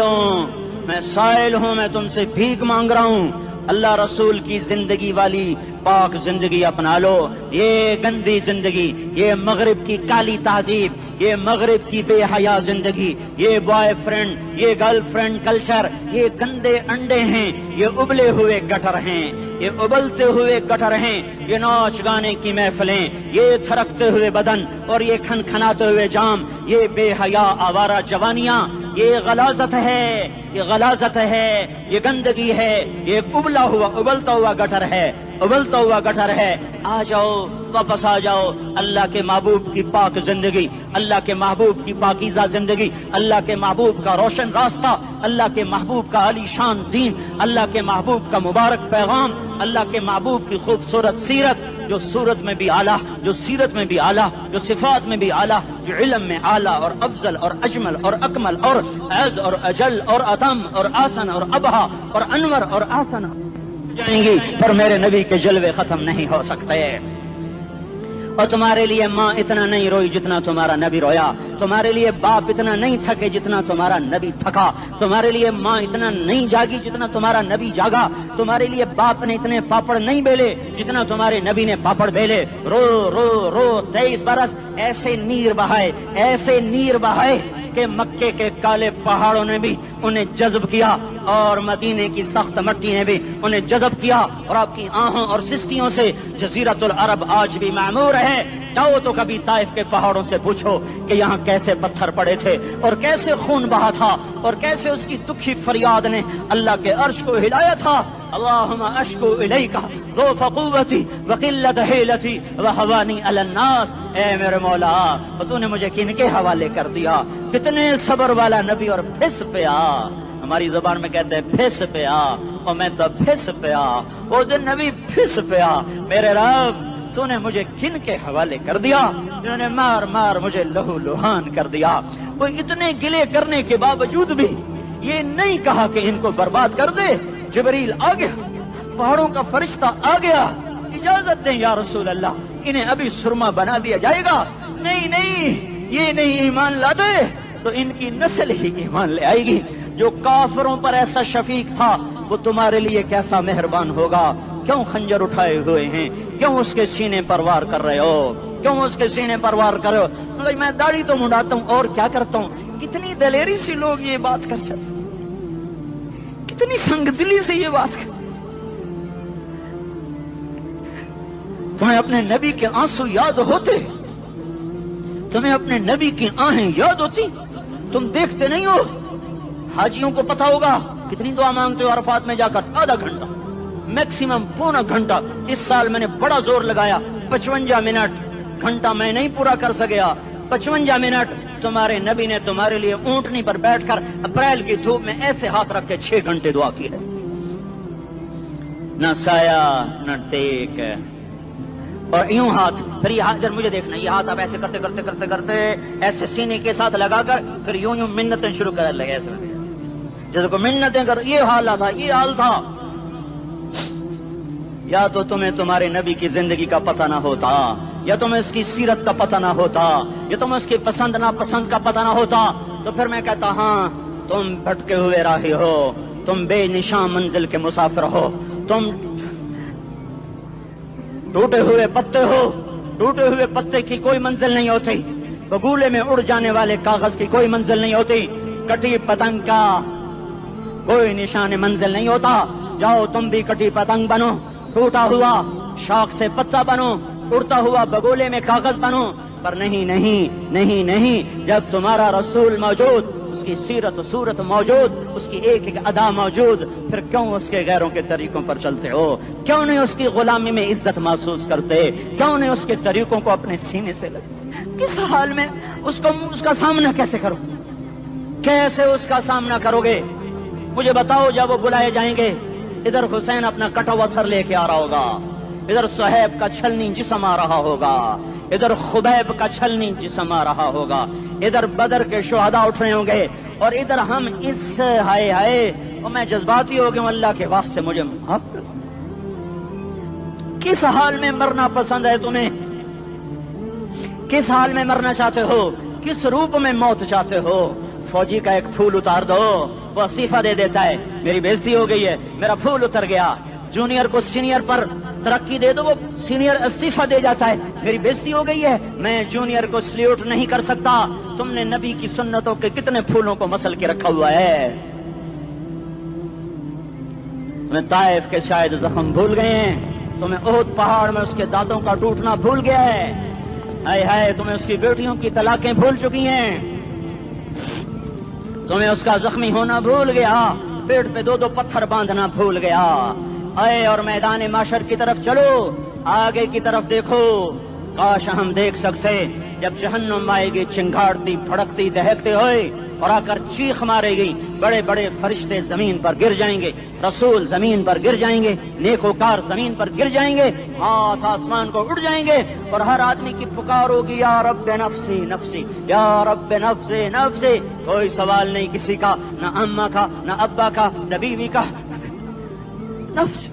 ہوں، میں تم سے بھیک مانگ رہا ہوں. اللہ رسول کی زندگی والی پاک زندگی اپنا لو. یہ گندی زندگی، یہ مغرب کی کالی تہذیب، یہ مغرب کی بے حیا زندگی، یہ بوائے فرینڈ، یہ گرل فرینڈ کلچر، یہ گندے انڈے ہیں، یہ ابلے ہوئے گٹر ہیں، یہ ابلتے ہوئے گٹر ہیں. یہ ناچ گانے کی محفلیں، یہ تھرکتے ہوئے بدن اور یہ کھنکھناتے ہوئے جام، یہ بے حیا آوارہ جوانیاں، یہ غلاظت ہے، یہ غلاظت ہے، یہ گندگی ہے، یہ ابلتا ہوا گٹر ہے، ابلتا ہوا گٹر ہے. آ جاؤ، واپس آ جاؤ. اللہ کے محبوب کی پاک زندگی، اللہ کے محبوب کی پاکیزہ زندگی، اللہ کے محبوب کا روشن راستہ، اللہ کے محبوب کا عالی شان دین، اللہ کے محبوب کا مبارک پیغام، اللہ کے محبوب کی خوبصورت سیرت، جو صورت میں بھی اعلیٰ، جو سیرت میں بھی اعلیٰ، جو صفات میں بھی اعلیٰ، جو علم میں اعلیٰ اور افضل اور اجمل اور اکمل اور اعز اور اجل اور اتم اور آسن اور ابہا اور انور اور آسن. جائیں گی پر میرے نبی کے جلوے ختم نہیں ہو سکتے. اور تمہارے لیے ماں اتنا نہیں روئی جتنا تمہارا نبی رویا. تمہارے لیے باپ اتنا نہیں تھکے جتنا تمہارا نبی تھکا. تمہارے لیے ماں اتنا نہیں جاگی جتنا تمہارا نبی جاگا. تمہارے لیے باپ نے اتنے پاپڑ نہیں بیلے جتنا تمہارے نبی نے پاپڑ بیلے. رو رو رو 23 برس ایسے نیر بہائے، ایسے نیر بہائے کہ مکے کے کالے پہاڑوں نے بھی انہیں جذب کیا اور مدینے کی سخت مٹی نے بھی انہیں جذب کیا. اور آپ کی آہوں اور سستیوں سے جزیرت العرب آج بھی معمور ہے. جاؤ تو کبھی طائف کے پہاڑوں سے پوچھو کہ یہاں کیسے پتھر پڑے تھے اور کیسے خون بہا تھا اور کیسے اس کی دکھی فریاد نے اللہ کے عرش کو ہلایا تھا. اللہم اشکو الیک ضعف قوتی وقلت حیلتی وہوانی علی الناس. اے میرے مولا تو نے مجھے کن کے حوالے کر دیا. کتنے صبر والا نبی اور پھس پیا. ہماری زبان میں کہتے ہیں پھس پیا اور میں تو پھس پیا. وہ دن نبی پھس پیا. میرے رب تو نے مجھے کن کے حوالے کر دیا جنہوں نے مار مار مجھے لہو لہان کر دیا. وہ اتنے گلے کرنے کے باوجود بھی یہ نہیں کہا کہ ان کو برباد کر دے. جبریل آ گیا، پہاڑوں کا فرشتہ آ گیا، اجازت دیں یا رسول اللہ انہیں ابھی سرما بنا دیا جائے گا. نہیں نہیں یہ نہیں ایمان لاتے تو ان کی نسل ہی ایمان لے آئے گی. جو کافروں پر ایسا شفیق تھا وہ تمہارے لیے کیسا مہربان ہوگا. کیوں خنجر اٹھائے ہوئے ہیں؟ کیوں اس کے سینے پر وار کر رہے ہو؟ کیوں اس کے سینے پر وار کر رہے ہو؟ میں داڑھی تو منڈاتا ہوں اور کیا کرتا ہوں. کتنی دلیری سے لوگ یہ بات کر سکتے، کتنی سنگدلی سے یہ بات کر. تمہیں اپنے نبی کے آنسو یاد ہوتے؟ تمہیں اپنے نبی کی آہیں یاد ہوتی؟ تم دیکھتے نہیں ہو؟ حاجیوں کو پتا ہوگا کتنی دعا مانگتے ہو عرفات میں جا کر. آدھا گھنٹہ میکسیمم پونا گھنٹہ. اس سال میں نے بڑا زور لگایا 55 منٹ. گھنٹہ میں نہیں پورا کر سکیا. 55 منٹ تمہارے نبی نے تمہارے لیے اونٹنی پر بیٹھ کر اپریل کی دھوپ میں ایسے ہاتھ رکھ کے 6 گھنٹے دعا کی ہے. نہ سایہ نہ ٹیک اور یوں ہاتھ. پھر یہ ہاتھ ادھر مجھے دیکھنا، یہ ہاتھ آپ ایسے کرتے کرتے کرتے کرتے ایسے سینے کے ساتھ لگا کر پھر یوں یوں منتیں شروع کر لگے ایسے جیسے کو منتیں کر. یہ حال تھا، یہ حال تھا. یا تو تمہیں تمہارے نبی کی زندگی کا پتہ نہ ہوتا، یا تمہیں اس کی سیرت کا پتہ نہ ہوتا، یا تمہیں اس کی پسند ناپسند کا پتہ نہ ہوتا. تو پھر میں کہتا ہاں تم بھٹکے ہوئے راہی ہو، تم بے نشان منزل کے مسافر ہو، تم ٹوٹے ہوئے پتے ہو. ٹوٹے ہوئے پتے کی کوئی منزل نہیں ہوتی. بگولے میں اڑ جانے والے کاغذ کی کوئی منزل نہیں ہوتی. کٹی پتنگ کا کوئی نشان منزل نہیں ہوتا. جاؤ تم بھی کٹی پتنگ بنو، ٹوٹا ہوا شاخ سے پتا بنو، اڑتا ہوا بگولے میں کاغذ بنو. پر نہیں نہیں نہیں نہیں، جب تمہارا رسول موجود، اس کی سیرت و صورت موجود، اس کی ایک ایک ادا موجود، پھر کیوں اس کے غیروں کے طریقوں پر چلتے ہو؟ کیوں نہیں اس کی غلامی میں عزت محسوس کرتے؟ کیوں نہیں اس کے طریقوں کو اپنے سینے سے لگتے؟ کس حال میں اس کا سامنا کیسے کرو؟ کیسے اس کا سامنا کرو گے؟ مجھے بتاؤ. جب وہ بلائے جائیں گے، ادھر حسین اپنا کٹا ہوا سر لے کے آ رہا ہوگا، ادھر صہیب کا چھلنی جسم آ رہا ہوگا، ادھر خبیب کا چھلنی جسم آ رہا ہوگا، ادھر بدر کے شہداء اٹھ رہے ہوں گے، اور ادھر ہم اس ہائے ہائے. اور میں جذباتی ہو گیا ہوں، اللہ کے واسطے مجھے معاف کر. کس حال میں مرنا پسند ہے تمہیں؟ کس حال میں مرنا چاہتے ہو؟ کس روپ میں موت چاہتے ہو؟ فوجی کا ایک پھول اتار دو، وہ استعفیٰ دے دیتا ہے، میری بےزتی ہو گئی ہے، میرا پھول اتر گیا. جونیئر کو سینئر پر ترقی دے دو، وہ سینئر استعفیٰ دے جاتا ہے، میری بےزتی ہو گئی ہے، میں جونیئر کو سلیوٹ نہیں کر سکتا. تم نے نبی کی سنتوں کے کتنے پھولوں کو مسل کے رکھا ہوا ہے. تمہیں طائف کے شاید زخم بھول گئے ہیں، تمہیں احد پہاڑ میں اس کے دانتوں کا ٹوٹنا بھول گیا ہے. ہائے ہائے تمہیں اس کی بیٹیوں کی طلاقیں بھول چکی ہیں، تمہیں اس کا زخمی ہونا بھول گیا، پیٹ پہ 2 پتھر باندھنا بھول گیا. آئے اور میدان معاشر کی طرف چلو، آگے کی طرف دیکھو. کاش ہم دیکھ سکتے جب جہنم آئے گی چنگاڑتی بھڑکتی دہکتے ہوئے اور آ کر چیخ مارے گی. بڑے بڑے فرشتے زمین پر گر جائیں گے، رسول زمین پر گر جائیں گے، نیکوکار زمین پر گر جائیں گے، ہاتھ آسمان کو اڑ جائیں گے، اور ہر آدمی کی پکار ہوگی یا رب نفسی نفسی، یا رب نفسی نفسی. کوئی سوال نہیں کسی کا، نہ اماں کا، نہ ابا کا، نہ بیوی کا. نفس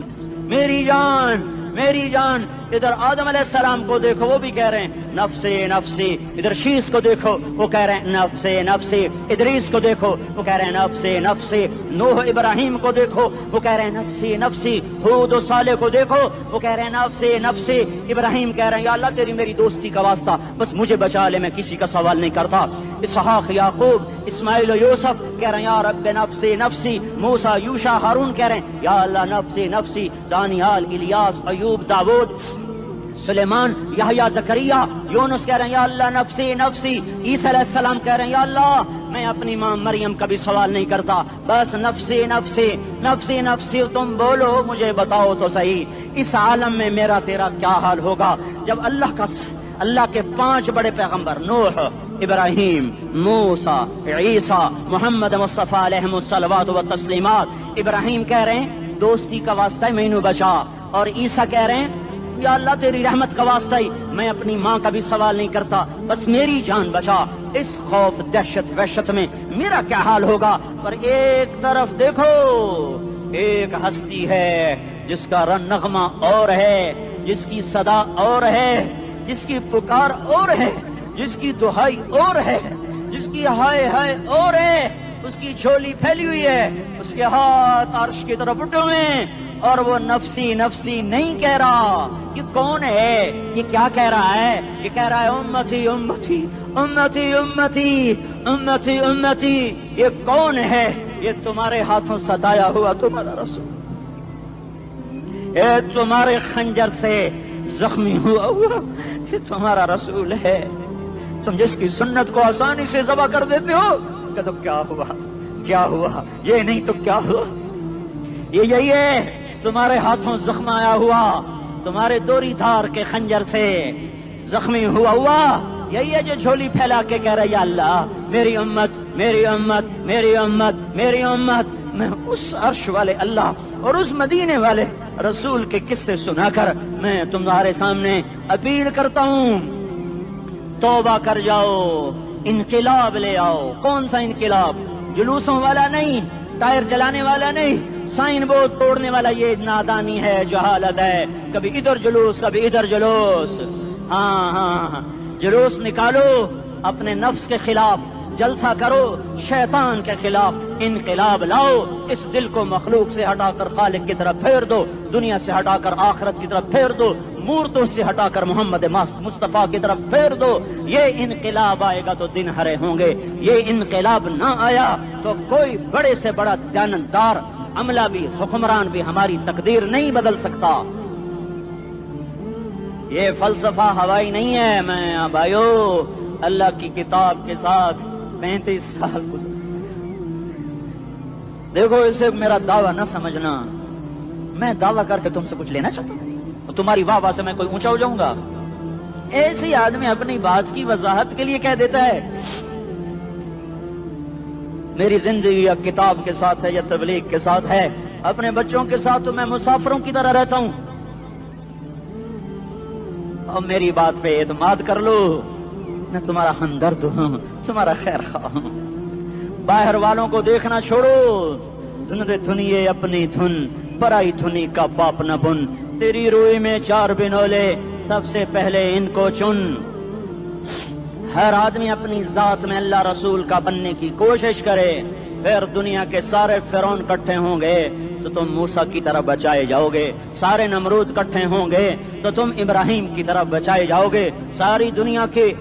میری جان میری جان. ادھر آدم علیہ السلام کو دیکھو وہ بھی کہہ رہے ہیں نفسی نفسی. ادھر شیس کو دیکھو وہ کہہ رہے ہیں نفسی نفسی. ادریس کو دیکھو وہ کہہ رہے ہیں نفسی نفسی. نوح ابراہیم کو دیکھو وہ کہہ رہے ہیں نفسی نفسی. ہود و صالح کو دیکھو وہ کہہ رہے ہیں نفسی نفسی. ابراہیم کہہ رہے ہیں یا اللہ تیری میری دوستی کا واسطہ بس مجھے بچا لے, میں کسی کا سوال نہیں کرتا. اسحاق یعقوب اسماعیل و یوسف کہہ رہے ہیں یا رب نفسی نفسی. موسیٰ یوشع ہارون کہہ رہے ہیں یا اللہ نفسی نفسی. دانیال الیاس ایوب داود سلیمان یحییٰ زکریا یونس کہہ رہے ہیں یا اللہ نفسی نفسی. عیسیٰ علیہ السلام کہہ رہے ہیں یا اللہ میں اپنی ماں مریم کا بھی سوال نہیں کرتا بس نفسی نفسی نفسی نفسی. تم بولو مجھے بتاؤ تو صحیح اس عالم میں میرا تیرا کیا حال ہوگا جب اللہ کے 5 بڑے پیغمبر نوح ابراہیم موسیٰ عیسیٰ محمد مصطفیٰ علیہ الصلوات و تسلیمات. ابراہیم کہہ رہے ہیں دوستی کا واسطہ ہے مینوں بچا, اور عیسیٰ کہہ رہے ہیں یا اللہ تیری رحمت کا واسطہ ہی میں اپنی ماں کا بھی سوال نہیں کرتا بس میری جان بچا. اس خوف دہشت وحشت میں میرا کیا حال ہوگا. پر ایک طرف دیکھو ایک ہستی ہے جس کا نغمہ اور ہے, جس کی صدا اور ہے, جس کی پکار اور ہے, جس کی دہائی اور ہے, جس کی ہائے ہائے اور ہے. اس کی جھولی پھیلی ہوئی ہے, اس کے ہاتھ عرش کی طرف اٹھے ہوئے ہیں, اور وہ نفسی نفسی نہیں کہہ رہا. یہ کون ہے؟ یہ کیا کہہ رہا ہے؟ یہ کہہ رہا ہے امتی امتی امتی امتی امتی امتی. یہ کون ہے؟ یہ تمہارے ہاتھوں ستایا ہوا تمہارا رسول, یہ تمہارے خنجر سے زخمی ہوا یہ تمہارا رسول ہے. تم جس کی سنت کو آسانی سے ذبح کر دیتے ہو کہ تو کیا ہوا کیا ہوا, یہ نہیں تو کیا ہوا. یہ یہی ہے تمہارے ہاتھوں زخم آیا ہوا, تمہارے دوری دھار کے خنجر سے زخمی ہوا. یہی ہے جو جھولی پھیلا کے کہہ رہا یا اللہ میری امت میری امت میری امت میری امت. میں اس عرش والے اللہ اور اس مدینے والے رسول کے قصے سنا کر میں تمہارے سامنے اپیل کرتا ہوں توبہ کر جاؤ, انقلاب لے آؤ. کون سا انقلاب؟ جلوسوں والا نہیں, ٹائر جلانے والا نہیں, سائن بورڈ توڑنے والا. یہ نادانی ہے, جہالت ہے. کبھی ادھر جلوس کبھی ادھر جلوس. ہاں جلوس نکالو اپنے نفس کے خلاف, جلسہ کرو شیطان کے خلاف, انقلاب لاؤ. اس دل کو مخلوق سے ہٹا کر خالق کی طرف پھیر دو, دنیا سے ہٹا کر آخرت کی طرف پھیر دو, مورتوں سے ہٹا کر محمد مصطفیٰ کی طرف پھیر دو. یہ انقلاب آئے گا تو دن ہرے ہوں گے. یہ انقلاب نہ آیا تو کوئی بڑے سے بڑا دیانتدار عملہ بھی حکمران بھی ہماری تقدیر نہیں بدل سکتا. یہ فلسفہ ہوائی نہیں ہے. میں بھائیو اللہ کی کتاب کے ساتھ 35 سال گزر. دیکھو اسے میرا دعویٰ نہ سمجھنا, میں دعویٰ کر کے تم سے کچھ لینا چاہتا ہوں. تمہاری واہ واہ سے میں کوئی اونچا ہو جاؤں گا؟ ایسی آدمی اپنی بات کی وضاحت کے لیے کہہ دیتا ہے میری زندگی یا کتاب کے ساتھ ہے یا تبلیغ کے ساتھ ہے. اپنے بچوں کے ساتھ تو میں مسافروں کی طرح رہتا ہوں. اور میری بات پہ اعتماد کر لو, میں تمہارا ہمدرد ہوں, تمہارا خیر خواہ ہوں. باہر والوں کو دیکھنا چھوڑو, دھن رے دھنیے اپنی دھن, پرائی دھنی کا پاپ نہ بن. تیری روئی میں 4 بنولے, سب سے پہلے ان کو چن. ہر آدمی اپنی ذات میں اللہ رسول کا بننے کی کوشش کرے, پھر دنیا کے سارے فرعون اکٹھے ہوں گے تو تم موسیٰ کی طرف بچائے جاؤ گے. سارے نمرود اکٹھے ہوں گے تو تم ابراہیم کی طرف بچائے جاؤ گے. ساری دنیا کے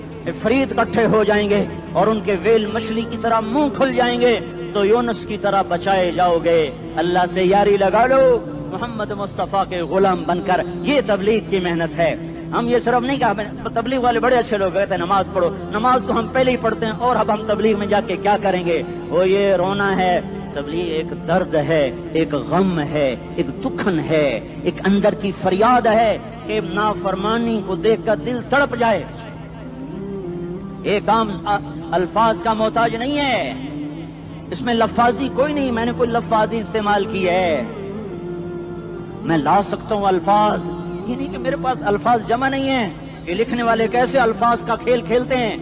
فرید اکٹھے ہو جائیں گے اور ان کے ویل مچھلی کی طرح منہ کھل جائیں گے تو یونس کی طرح بچائے جاؤ گے. اللہ سے یاری لگا لو, محمد مصطفیٰ کے غلام بن کر. یہ تبلیغ کی محنت ہے. ہم یہ صرف نہیں کہا, تبلیغ والے بڑے اچھے لوگ کہتے ہیں نماز پڑھو. نماز تو ہم پہلے ہی پڑھتے ہیں, اور اب ہم تبلیغ میں جا کے کیا کریں گے؟ وہ یہ رونا ہے. تبلیغ ایک درد ہے, ایک غم ہے, ایک دکھن ہے, ایک اندر کی فریاد ہے کہ نافرمانی کو دیکھ کر دل تڑپ جائے. ایک عام الفاظ کا محتاج نہیں ہے, اس میں لفاظی کوئی نہیں. میں نے کوئی لفاظی استعمال کی ہے, میں لا سکتا ہوں الفاظ. یہ نہیں کہ میرے پاس الفاظ جمع نہیں ہیں. یہ لکھنے والے کیسے الفاظ کا کھیل کھیلتے ہیں,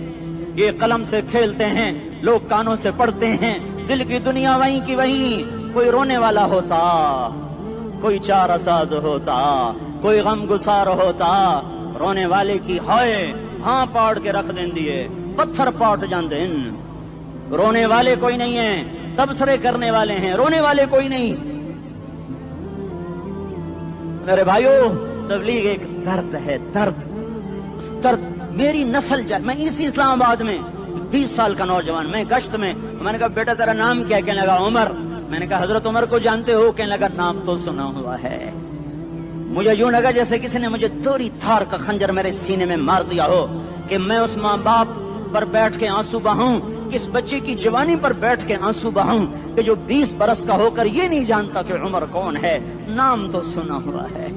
یہ قلم سے کھیلتے ہیں, لوگ کانوں سے پڑھتے ہیں. دل کی دنیا وہیں کی وہیں. کوئی رونے والا ہوتا, کوئی چارہ ساز ہوتا، کوئی غم گسار ہوتا، رونے والے کی ہائے ہاں پاڑ کے رکھ دیں دیے، پتھر پاٹ جاندے۔ رونے والے کوئی نہیں ہیں، تبصرے کرنے والے ہیں، رونے والے کوئی نہیں۔ میرے بھائیو، تبلیغ ایک درد ہے، درد، اس درد میری نسل جائے۔ میں اسی اسلام آباد میں 20 سال کا نوجوان، میں گشت میں نے کہا بیٹا تیرا نام کیا؟ کہنے لگا عمر۔ میں نے کہا حضرت عمر کو جانتے ہو؟ کہنے لگا نام تو سنا ہوا ہے۔ مجھے یوں لگا جیسے کسی نے مجھے دوری تھار کا خنجر میرے سینے میں مار دیا ہو، کہ میں اس ماں باپ پر بیٹھ کے آنسو بہاؤں، کس بچے کی جوانی پر بیٹھ کے آنسو بہاؤں کہ جو 20 برس کا ہو کر یہ نہیں جانتا کہ عمر کون ہے، نام تو سنا ہوا ہے۔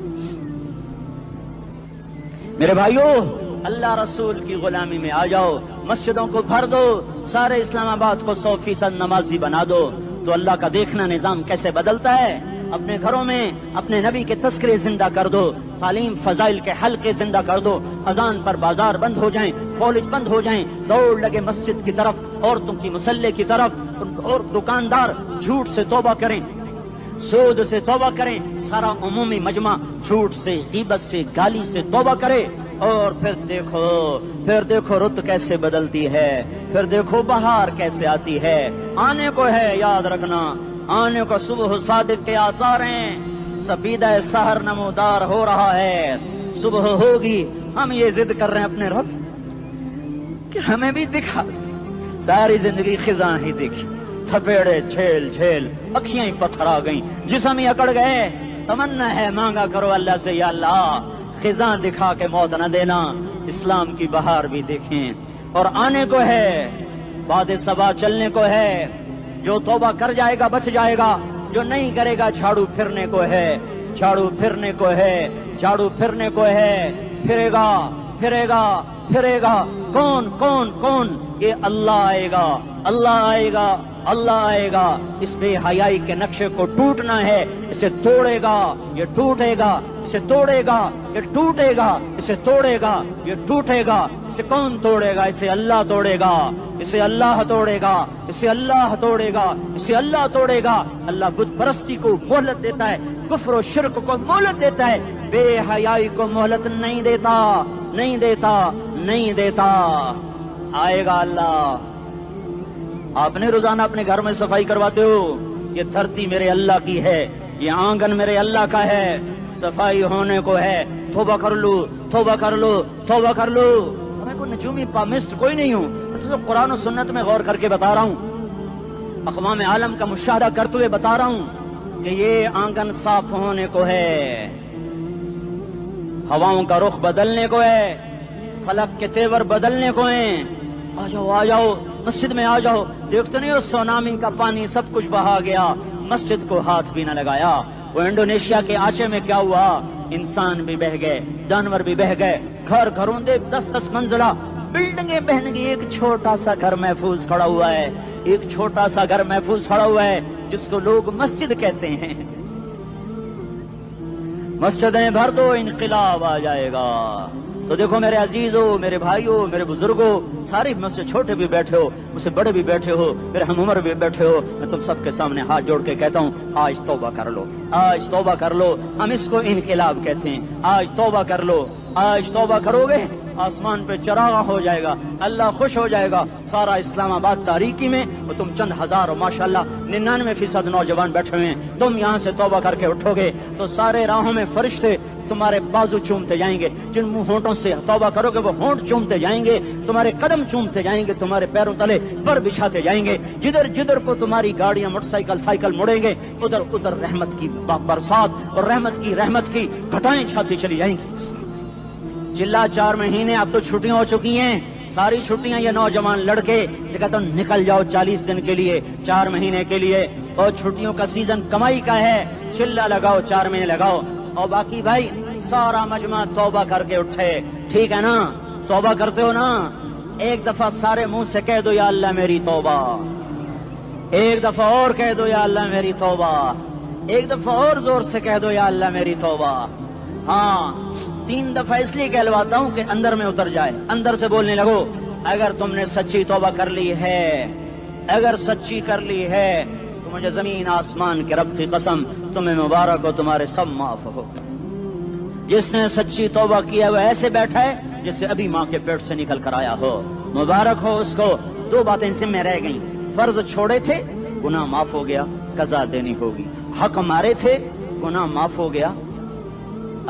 میرے بھائیو، اللہ رسول کی غلامی میں آ جاؤ، مسجدوں کو بھر دو، سارے اسلام آباد کو 100% نمازی بنا دو، تو اللہ کا دیکھنا نظام کیسے بدلتا ہے۔ اپنے گھروں میں اپنے نبی کے تذکرے زندہ کر دو، تعلیم فضائل کے حلقے زندہ کر دو، اذان پر بازار بند ہو جائیں، کالج بند ہو جائیں، دوڑ لگے مسجد کی طرف، عورتوں کی مصلے کی طرف، اور دکاندار جھوٹ سے توبہ کریں، سود سے توبہ کریں، سارا عمومی مجمع جھوٹ سے، غیبت سے، گالی سے توبہ کرے، اور پھر دیکھو رت کیسے بدلتی ہے، پھر دیکھو بہار کیسے آتی ہے۔ آنے کو ہے، یاد رکھنا، آنے کو صبح صادق کے آثار ہیں، سپیدہ سحر نمودار ہو رہا ہے، صبح ہوگی۔ ہم یہ ضد کر رہے ہیں اپنے رب کہ ہمیں بھی دکھا، ساری زندگی خزاں ہی دیکھی، تھپیڑے جھیل جھیل، اکھیاں ہی پتھر آ گئیں، جسم ہی اکڑ گئے۔ تمنا ہے مانگا کرو اللہ سے، یا اللہ خزاں دکھا کے موت نہ دینا، اسلام کی بہار بھی دیکھیں۔ اور آنے کو ہے، باد صبا چلنے کو ہے، جو توبہ کر جائے گا بچ جائے گا، جو نہیں کرے گا جھاڑو پھرنے کو ہے، جھاڑو پھرنے کو ہے، جھاڑو پھرنے کو ہے، پھرے گا پھرے گا پھرے گا۔ کون کون کون؟ یہ اللہ آئے گا، اللہ آئے گا، اللہ آئے گا۔ اس بے حیائی کے نقشے کو ٹوٹنا ہے، اسے توڑے گا، یہ ٹوٹے گا، اسے توڑے گا، یہ ٹوٹے گا، اسے توڑے گا، یہ ٹوٹے گا۔ اسے کون توڑے گا؟ اسے اللہ توڑے گا، اسے اللہ توڑے گا، اسے اللہ توڑے گا، اسے اللہ توڑے گا۔ اللہ بت پرستی کو مہلت دیتا ہے، کفر و شرک کو مہلت دیتا ہے، بے حیائی کو مہلت نہیں دیتا، نہیں دیتا، نہیں دیتا۔ آئے گا اللہ۔ آپ نے روزانہ اپنے گھر میں صفائی کرواتے ہو، یہ دھرتی میرے اللہ کی ہے، یہ آنگن میرے اللہ کا ہے، صفائی ہونے کو ہے، توبہ کر لو، توبہ کر لو، توبہ کر لو۔ میں کوئی نجومی پامسٹ کوئی نہیں ہوں، میں تو قرآن و سنت میں غور کر کے بتا رہا ہوں، اقوام عالم کا مشاہدہ کرتے ہوئے بتا رہا ہوں کہ یہ آنگن صاف ہونے کو ہے، ہواؤں کا رخ بدلنے کو ہے، فلک کے تیور بدلنے کو ہیں۔ آ جاؤ آ جاؤ، مسجد میں آ جاؤ۔ دیکھتے نہیں ہو سونامی کا پانی سب کچھ بہا گیا، مسجد کو ہاتھ بھی نہ لگایا۔ وہ انڈونیشیا کے آچے میں کیا ہوا؟ انسان بھی بہ گئے، جانور بھی بہ گئے، گھر گھروں دے 10-10 منزلہ بلڈنگیں بہن گئی، ایک چھوٹا سا گھر محفوظ کھڑا ہوا ہے، ایک چھوٹا سا گھر محفوظ کھڑا ہوا ہے جس کو لوگ مسجد کہتے ہیں۔ مسجدیں بھر دو، انقلاب آ جائے گا۔ تو دیکھو میرے عزیزو، میرے بھائیو، میرے بزرگوں، سارے مجھ سے چھوٹے بھی بیٹھے ہو، مجھ سے بڑے بھی بیٹھے ہو، میرے ہم عمر بھی بیٹھے ہو، میں تم سب کے سامنے ہاتھ جوڑ کے کہتا ہوں آج توبہ کر لو، آج توبہ کر لو۔ ہم اس کو انقلاب کہتے ہیں۔ آج توبہ کر لو، آج توبہ کرو گے، آسمان پہ چراغ ہو جائے گا، اللہ خوش ہو جائے گا۔ سارا اسلام آباد تاریکی میں اور تم چند ہزار اور ماشاءاللہ 99% نوجوان بیٹھے ہوئے ہیں، تم یہاں سے توبہ کر کے اٹھو گے تو سارے راہوں میں فرشتے تمہارے بازو چومتے جائیں گے، جن منہ ہونٹوں سے توبہ کرو گے وہ ہونٹ چومتے جائیں گے، تمہارے قدم چومتے جائیں گے، تمہارے پیروں تلے پر بچھاتے جائیں گے، جدھر جدھر کو تمہاری گاڑیاں موٹر سائیکل مڑیں گے ادھر ادھر رحمت کی برسات اور رحمت کی گھٹائیں چھاتی چلی جائیں گی۔ چلا 4 مہینے، اب تو چھٹیاں ہو چکی ہیں، ساری چھٹیاں یہ نوجوان لڑکے کہتے ہیں نکل جاؤ 40 دن کے لیے، 4 مہینے کے لیے، اور چھٹیوں کا سیزن کمائی کا ہے، چلا لگاؤ 4 مہینے لگاؤ، اور باقی بھائی سارا مجمع توبہ کر کے اٹھے، ٹھیک ہے نا؟ توبہ کرتے ہو نا؟ ایک دفعہ سارے منہ سے کہہ دو یا اللہ میری توبہ، ایک دفعہ اور کہہ دو یا اللہ میری توبہ، ایک دفعہ اور زور سے کہہ دو یا اللہ میری توبہ۔ ہاں 3 دفعہ اس لیے کہلواتا ہوں کہ اندر میں اتر جائے، اندر سے بولنے لگو۔ اگر تم نے سچی توبہ کر لی ہے، اگر سچی کر لی ہے تو تو مجھے زمین آسمان کے رب کی قسم تمہیں مبارک ہو، تمہارے سب معاف ہو۔ جس نے سچی توبہ کیا وہ ایسے بیٹھا ہے جس سے ابھی ماں کے پیٹ سے نکل کر آیا ہو، مبارک ہو اس کو۔ دو باتیں ذمہ رہ گئیں، فرض چھوڑے تھے گناہ معاف ہو گیا، قضا دینی ہوگی، حق مارے تھے گناہ معاف ہو گیا،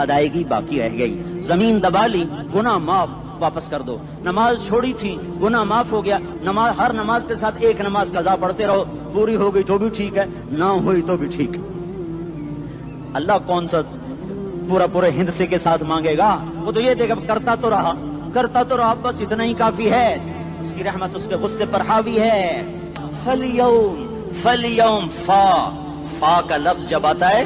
ادائیگی باقی رہ گئی، زمین دبا لی گناہ معاف، واپس کر دو، نماز چھوڑی تھی گناہ معاف ہو گیا، نماز ہر نماز کے ساتھ ایک نماز قضا پڑھتے رہو، پوری ہو گئی تو بھی ٹھیک ہے، نہ ہوئی تو بھی ٹھیک۔ اللہ کون سا پورے ہندسے کے ساتھ مانگے گا؟ وہ تو یہ دیکھا کرتا تو رہا بس اتنا ہی کافی ہے، اس کی رحمت اس کے غصے پر حاوی ہے۔ فَالْيَوْمِ فا کا لفظ جب آتا ہے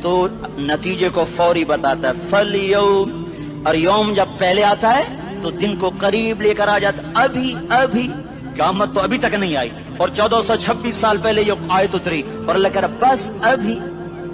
تو نتیجے کو فوری بتاتا ہے، فَالْيَوْمِ، اور یوم جب پہلے آتا ہے تو دن کو قریب لے کر آ جاتا، ابھی قیامت تو ابھی تک نہیں آئی، اور 1426 سال پہلے یہ آیت اتری، اور اللہ کہہ رہا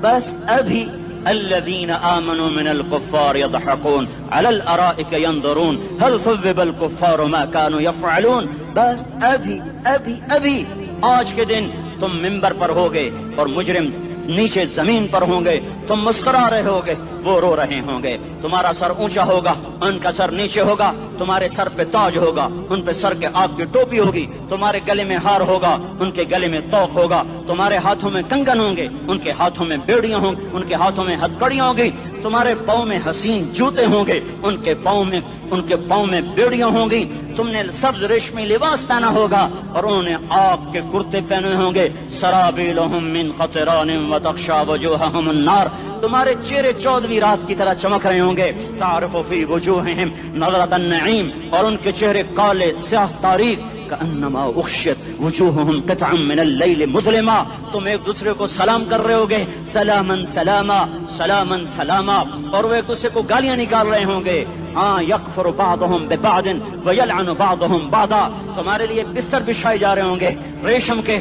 بس ابھی الذين آمنوا من الكفار يضحكون على الارائك ينظرون هل ثوب الكفار ما كانوا يفعلون، بس ابھی آج کے دن تم منبر پر ہوگے اور مجرم نیچے زمین پر ہوں گے، تم مسکرا رہے ہوگے، وہ رو رہے ہوں گے، تمہارا سر اونچا ہوگا، ان کا سر نیچے ہوگا، تمہارے سر پہ تاج ہوگا، ان پہ سر کے آگ کی ٹوپی ہوگی، تمہارے گلے میں ہار ہوگا، ان کے گلے میں توق ہوگا، تمہارے ہاتھوں میں کنگن ہوں گے، ان کے ہاتھوں میں بیڑیاں ہوں گی، ان کے ہاتھوں میں ہتھکڑیاں ہوں گی، تمہارے پاؤں میں حسین جوتے ہوں گے، ان کے پاؤں میں بیڑیاں ہوں گی، تم نے سبز ریشمی لباس پہنا ہوگا اور انہوں نے آگ کے کرتے پہنے ہوں گے، سرابیلہم من قطران وتغشا وجوہہم النار، تمہارے چہرے 14ویں رات کی طرح چمک رہے ہوں گے، تعرف فی وجوہہم نظرۃ النعیم، اور ان کے چہرے کالے سیاہ تاریک، کأنما اغشیت وجوہہم قطعا من اللیل مظلما، تم ایک دوسرے کو سلام کر رہے ہوگے، سلامن سلاما سلامن سلاما، اور وہ ایک دوسرے کو گالیاں نکال رہے ہوں گے، ہاں یکفر بعضہم ببعض ویلعن بعضہم بعضا، تمہارے لیے بستر بچھائے جا رہے ہوں گے ریشم کے،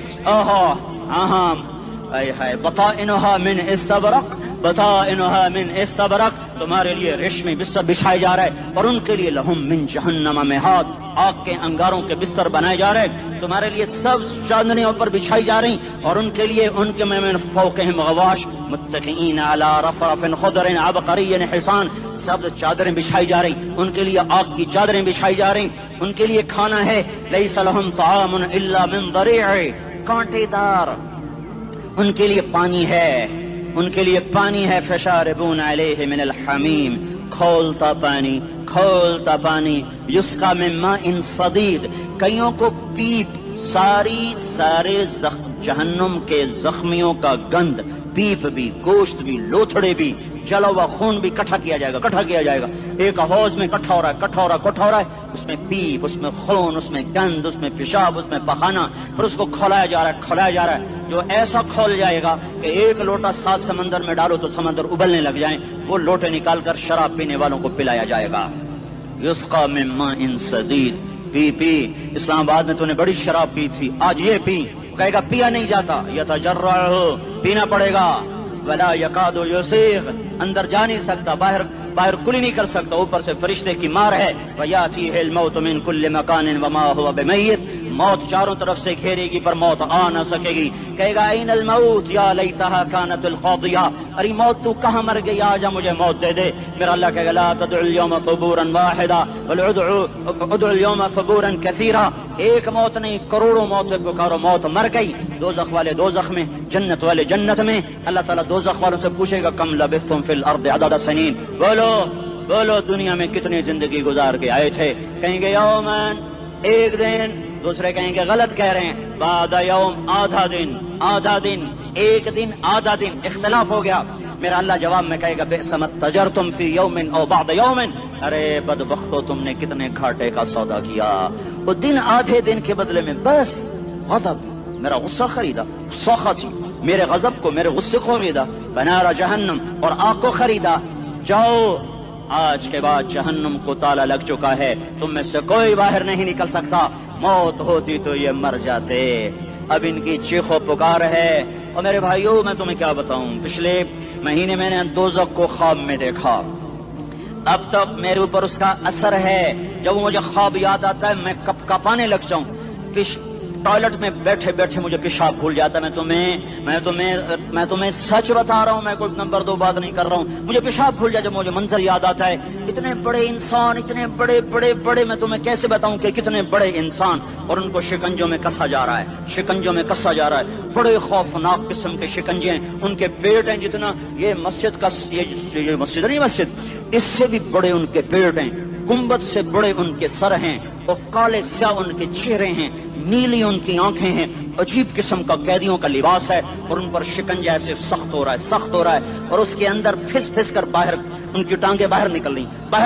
بطائنها من استبرق، تمہارے لیے ریشمی بستر بچھائے جا رہے، اور ان کے لیے لہم من جہنم مہاد، آگ کے انگاروں کے بستر بنائے جا رہے، تمہارے لیے سب چادریں پر بچھائی جا رہی، اور ان کے لیے ان کے من فوقہم غواش متکئین علی رفرف خضر عبقری حصان، سب چادریں بچھائی جا رہی، ان کے لیے آگ کی چادریں بچھائی جا رہی، ان کے لیے کھانا ہے، لیس لہم طعام الا من ضریع، کانٹے دار، ان کے لیے پانی ہے، فشاربون علیہ من الحمیم، کھولتا پانی، یسقا من ماء صدید، کئیوں کو پیپ، سارے جہنم کے زخمیوں کا گند، پیپ بھی، گوشت بھی، لوتھڑے بھی، جلا ہوا خون بھی اکٹھا کیا جائے گا، ایک حوض میں اکٹھا ہو رہا ہے، اس میں پیپ، اس میں خون، اس میں گند، اس میں پیشاب، اس میں پخانہ، پھر اس کو کھولایا جا رہا ہے، جو ایسا کھول جائے گا کہ ایک لوٹا 7 سمندر میں ڈالو تو سمندر ابلنے لگ جائیں، وہ لوٹے نکال کر شراب پینے والوں کو پلایا جائے گا، یسقا من ماء صدید، پی اسلام آباد میں تو نے بڑی شراب پی تھی، آج یہ پی، کہے گا پیا نہیں جاتا، یتجرعہ، پینا پڑے گا، ولا یکاد یسیغ، اندر جا نہیں سکتا، باہر کلی نہیں کر سکتا، اوپر سے فرشتے کی مار ہے، ویاتیہ الموت من کل مکان وما هو بمیت، موت چاروں طرف سے گھیرے گی پر موت آ نہ سکے گی، کہے گا این الموت یا لیتہا کانت القاضیہ، ارے موت تو کہاں مر گئی، آجا مجھے موت دے دے، میرا اللہ کہے گا لا تدعو اليوم ثبورا واحدا بل ادعو اليوم ثبورا کثیرا، ایک موت نہیں کروڑوں موت پکارو، موت مر گئی، دوزخ والے دوزخ میں، جنت والے جنت میں، اللہ تعالیٰ دوزخ والوں سے پوچھے گا کم لبثتم فی الارض عدد سنین، بولو دنیا میں کتنی زندگی گزار کے آئے تھے، کہیں گے یومن، ایک دن، دوسرے کہیں گے غلط کہہ رہے ہیں، بعد یوم، آدھا دن، ایک دن، آدھا دن، اختلاف ہو گیا، میرا اللہ جواب میں کہے گا بئس ما تجرتم فی یوم او بعد یوم، ارے بدبختو تم نے کتنے گھاٹے کا سودا کیا، وہ دن آدھے دن کے بدلے میں بس غضب، میرا غصہ خریدا، سخطی، میرے غضب کو، میرے غصے کو خریدا، بنارا جہنم، اور آگ کو خریدا، جاؤ آج کے بعد جہنم کو تالا لگ چکا ہے، تم میں سے کوئی باہر نہیں نکل سکتا، موت ہوتی تو یہ مر جاتے، اب ان کی چیخ و پکار ہے، اور میرے بھائیوں میں تمہیں کیا بتاؤں، پچھلے مہینے میں نے دوزخ کو خواب میں دیکھا، اب تک میرے اوپر اس کا اثر ہے، جب مجھے خواب یاد آتا ہے میں کپ کپانے لگ جاؤں، ٹوائلٹ میں بیٹھے بیٹھے مجھے پیشاب بھول جاتا ہے. میں تمہیں سچ بتا رہا ہوں, میں کوئی نمبر 2 بات نہیں کر رہا ہوں. مجھے پیشاب بھول جاتا ہے, مجھے منظر یاد آتا ہے. اتنے بڑے انسان, اتنے بڑے, میں تمہیں کیسے بتاؤں کہ کتنے بڑے انسان, اور ان کو شکنجوں میں کسا جا رہا ہے. بڑے خوفناک قسم کے شکنجے ہیں. ان کے پیٹ ہیں جتنا یہ مسجد کا, یہ مسجد نہیں, مسجد اس سے بھی بڑے ان کے پیٹ ہیں. گنبد سے بڑے ان کے سر ہیں, اور کالے سیاہ ان کے چہرے ہیں, نیلی ان کی آنکھیں ہیں. عجیب قسم کا قیدیوں کا لباس ہے, اور ان پر شکنجہ ایسے سخت ہو رہا ہے, اور اس کے اندر پھس کر باہر ان کی ٹانگیں باہر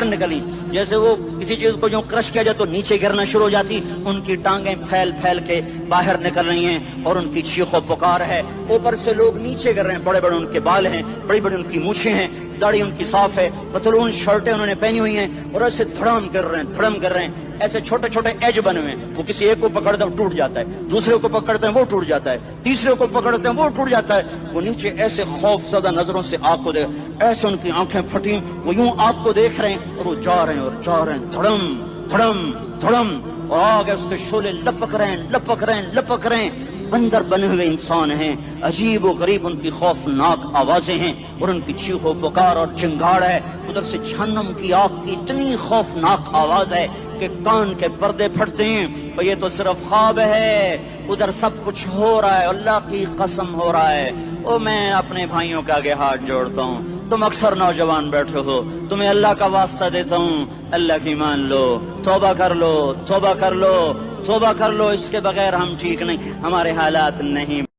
نکلیں جیسے وہ کسی چیز کو جو کرش کیا جائے تو نیچے گرنا شروع ہو جاتی. ان کی ٹانگیں پھیل کے باہر نکل رہی ہیں, اور ان کی چیخ و پکار ہے. اوپر سے لوگ نیچے گر رہے ہیں, بڑے ان کے بال ہیں, بڑی ان کی مونچھیں ہیں, داڑھی ان کی صاف ہے, پتلون شرٹیں انہوں نے پہنی ہوئی ہیں, اور ایسے دھڑم کر رہے ہیں. ایسے چھوٹے ایج بنے ہوئے ہیں. وہ کسی ایک کو پکڑتے ہیں ٹوٹ جاتا ہے, دوسرے کو پکڑتے ہیں وہ ٹوٹ جاتا ہے, تیسرے کو پکڑتے ہیں وہ ٹوٹ جاتا ہے. وہ نیچے ایسے خوف زدہ نظروں سے آپ کو دیکھ, ایسے ان کی آنکھیں پھٹی, وہ یوں آپ کو دیکھ رہے ہیں, اور وہ جا رہے ہیں, دھڑم, اور آگے اس کے شعلے لپک رہے ہیں. بندر بنے ہوئے انسان ہیں, عجیب و غریب ان کی خوفناک آوازیں ہیں, اور ان کی چیخ و پکار اور چنگاڑ ہے. ادھر سے جہنم کی آگ کی اتنی خوفناک آواز ہے کہ کان کے پردے پھٹتے ہیں. اور یہ تو صرف خواب ہے, ادھر سب کچھ ہو رہا ہے, اللہ کی قسم ہو رہا ہے. او میں اپنے بھائیوں کے آگے ہاتھ جوڑتا ہوں, تم اکثر نوجوان بیٹھے ہو, تمہیں اللہ کا واسطہ دیتا ہوں, اللہ کی مان لو, توبہ کر لو, اس کے بغیر ہم ٹھیک نہیں, ہمارے حالات نہیں